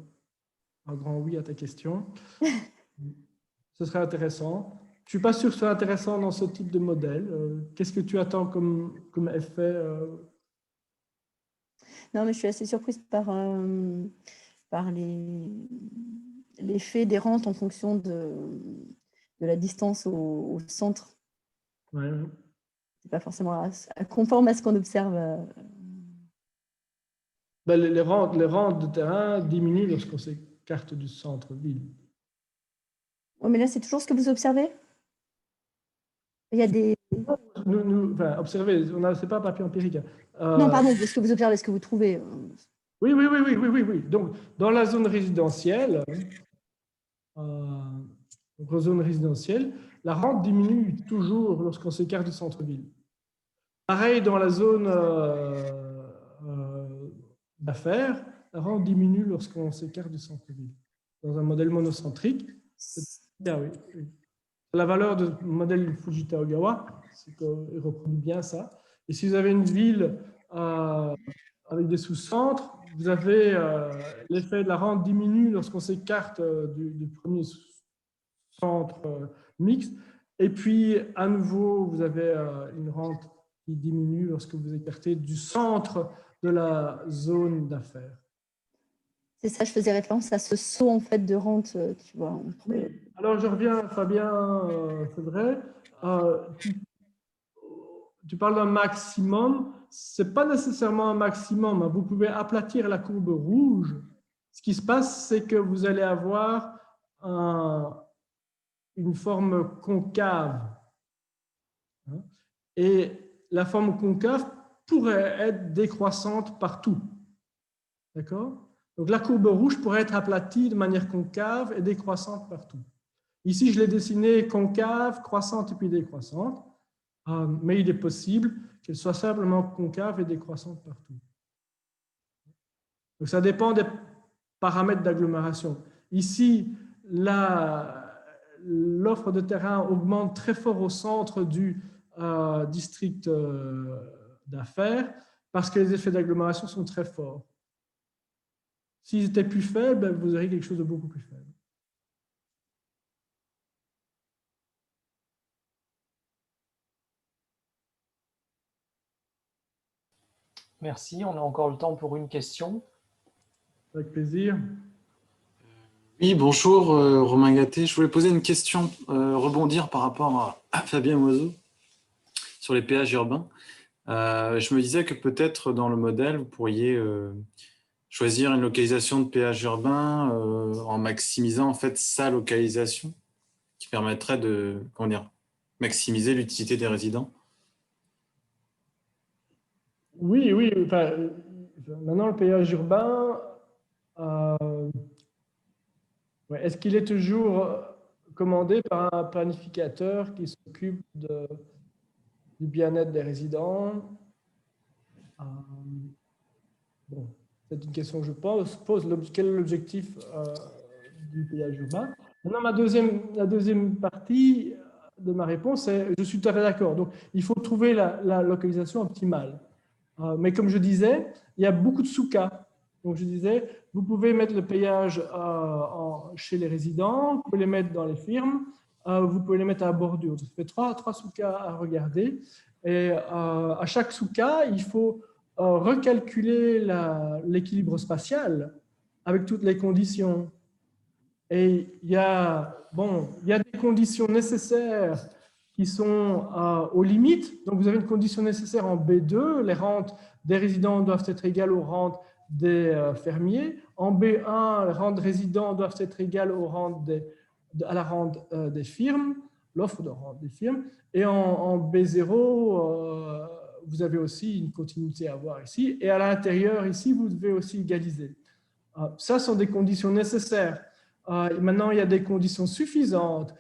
un grand oui à ta question. Ce serait intéressant. Je ne suis pas sûr que ce soit intéressant dans ce type de modèle. Qu'est-ce que tu attends comme effet Non, mais je suis assez surprise par l'effet des rentes en fonction de la distance au centre. Ouais. C'est pas forcément conforme à ce qu'on observe. Les rentes de terrain diminuent lorsqu'on s'écarte du centre-ville. Oui, mais là, c'est toujours ce que vous observez? Il y a des... Observez, ce n'est pas un papier empirique. Non, pardon, ce que vous observez, ce que vous trouvez. Oui. Donc, dans la zone résidentielle, la rente diminue toujours lorsqu'on s'écarte du centre-ville. Pareil, dans la zone d'affaires, la rente diminue lorsqu'on s'écarte du centre-ville. Dans un modèle monocentrique, oui. La valeur du modèle Fujita-Ogawa, c'est qu'il reproduit bien ça. Et si vous avez une ville avec des sous-centres, vous avez l'effet de la rente diminue lorsqu'on s'écarte du premier centre mixte. Et puis, à nouveau, vous avez une rente qui diminue lorsque vous écartez du centre de la zone d'affaires. C'est ça, je faisais référence à ce saut en fait de rente, tu vois. Oui. Alors, je reviens, Fabien, c'est vrai. Tu parles d'un maximum. Ce n'est pas nécessairement un maximum. Vous pouvez aplatir la courbe rouge. Ce qui se passe, c'est que vous allez avoir une forme concave. Et la forme concave pourrait être décroissante partout. D'accord? Donc, la courbe rouge pourrait être aplatie de manière concave et décroissante partout. Ici, je l'ai dessinée concave, croissante et puis décroissante. Mais il est possible qu'elle soit simplement concave et décroissante partout. Donc, ça dépend des paramètres d'agglomération. Ici, l'offre de terrain augmente très fort au centre du district d'affaires parce que les effets d'agglomération sont très forts. S'ils étaient plus faibles, vous auriez quelque chose de beaucoup plus faible. Merci. On a encore le temps pour une question. Avec plaisir. Oui, bonjour Romain Gatté. Je voulais poser une question, rebondir par rapport à Fabien Moiseau sur les péages urbains. Je me disais que peut-être dans le modèle, vous pourriez choisir une localisation de péage urbain en maximisant en fait sa localisation, qui permettrait de maximiser l'utilité des résidents. Oui, oui. Enfin, maintenant, le péage urbain, est-ce qu'il est toujours commandé par un planificateur qui s'occupe du bien-être des résidents? Bon, c'est une question que je pose. Quel est l'objectif du péage urbain? Maintenant, la deuxième partie de ma réponse, c'est je suis tout à fait d'accord. Donc, il faut trouver la localisation optimale. Mais comme je disais, il y a beaucoup de sous-cas. Donc, je disais, vous pouvez mettre le péage chez les résidents, vous pouvez les mettre dans les firmes, vous pouvez les mettre à la bordure. Ça fait trois sous-cas à regarder. Et à chaque sous-cas, il faut recalculer l'équilibre spatial avec toutes les conditions. Et il y a des conditions nécessaires qui sont aux limites. Donc, vous avez une condition nécessaire en B2, les rentes des résidents doivent être égales aux rentes des fermiers. En B1, les rentes des résidents doivent être égales aux rentes à la rente des firmes, l'offre de rente des firmes. Et en B0, vous avez aussi une continuité à avoir ici. Et à l'intérieur, ici, vous devez aussi égaliser. Ça sont des conditions nécessaires. Maintenant, il y a des conditions suffisantes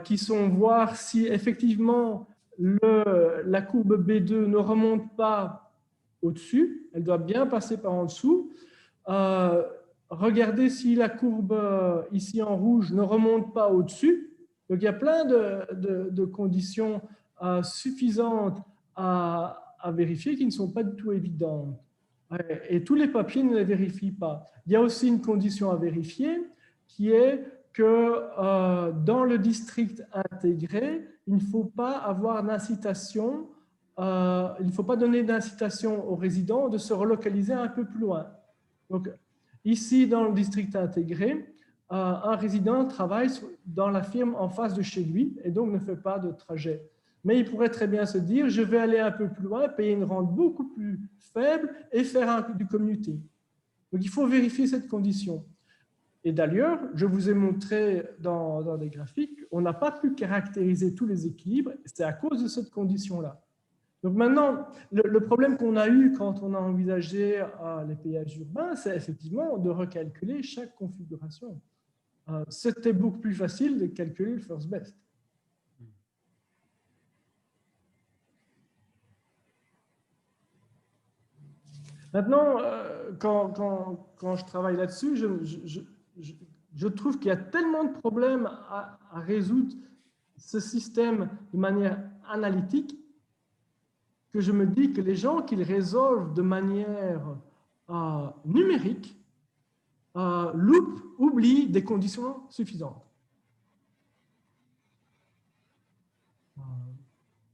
qui sont voir si effectivement la courbe B2 ne remonte pas au-dessus, elle doit bien passer par en dessous. Regardez si la courbe ici en rouge ne remonte pas au-dessus. Donc, il y a plein de conditions suffisantes à vérifier qui ne sont pas du tout évidentes. Et tous les papiers ne les vérifient pas. Il y a aussi une condition à vérifier qui est que dans le district intégré, il ne faut pas avoir d'incitation, il ne faut pas donner d'incitation aux résidents de se relocaliser un peu plus loin. Donc, ici, dans le district intégré, un résident travaille dans la firme en face de chez lui et donc ne fait pas de trajet. Mais il pourrait très bien se dire, je vais aller un peu plus loin, payer une rente beaucoup plus faible et faire du commuting. Donc, il faut vérifier cette condition. Et d'ailleurs, je vous ai montré dans des graphiques, on n'a pas pu caractériser tous les équilibres, c'est à cause de cette condition-là. Donc maintenant, le problème qu'on a eu quand on a envisagé les péages urbains, c'est effectivement de recalculer chaque configuration. C'était beaucoup plus facile de calculer le first best. Maintenant, quand je travaille là-dessus, je trouve qu'il y a tellement de problèmes à résoudre ce système de manière analytique que je me dis que les gens qui le résolvent de manière numérique oublient des conditions suffisantes.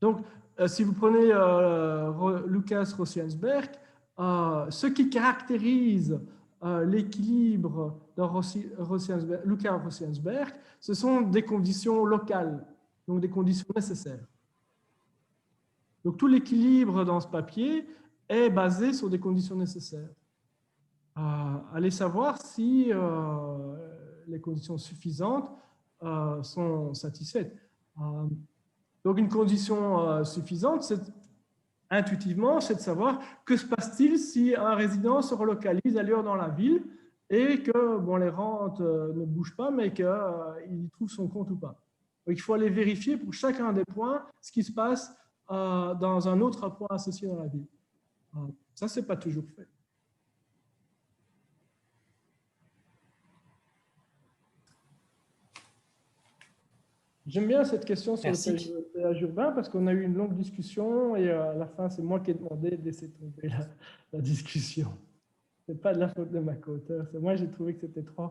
Donc, si vous prenez Lucas Rosiansberg, ce qui caractérise l'équilibre de Luca Rosensberg, ce sont des conditions locales, donc des conditions nécessaires. Donc tout l'équilibre dans ce papier est basé sur des conditions nécessaires. Allez savoir si les conditions suffisantes sont satisfaites. Donc une condition suffisante, intuitivement, c'est de savoir que se passe-t-il si un résident se relocalise ailleurs dans la ville et que bon, les rentes ne bougent pas, mais qu'il trouve son compte ou pas. Donc, il faut aller vérifier pour chacun des points ce qui se passe dans un autre point associé dans la ville. Ça, ce n'est pas toujours fait. J'aime bien cette question sur le péage urbain parce qu'on a eu une longue discussion et à la fin, c'est moi qui ai demandé de laisser tomber la discussion. Ce n'est pas de la faute de ma co-auteur. Moi, j'ai trouvé que c'était trop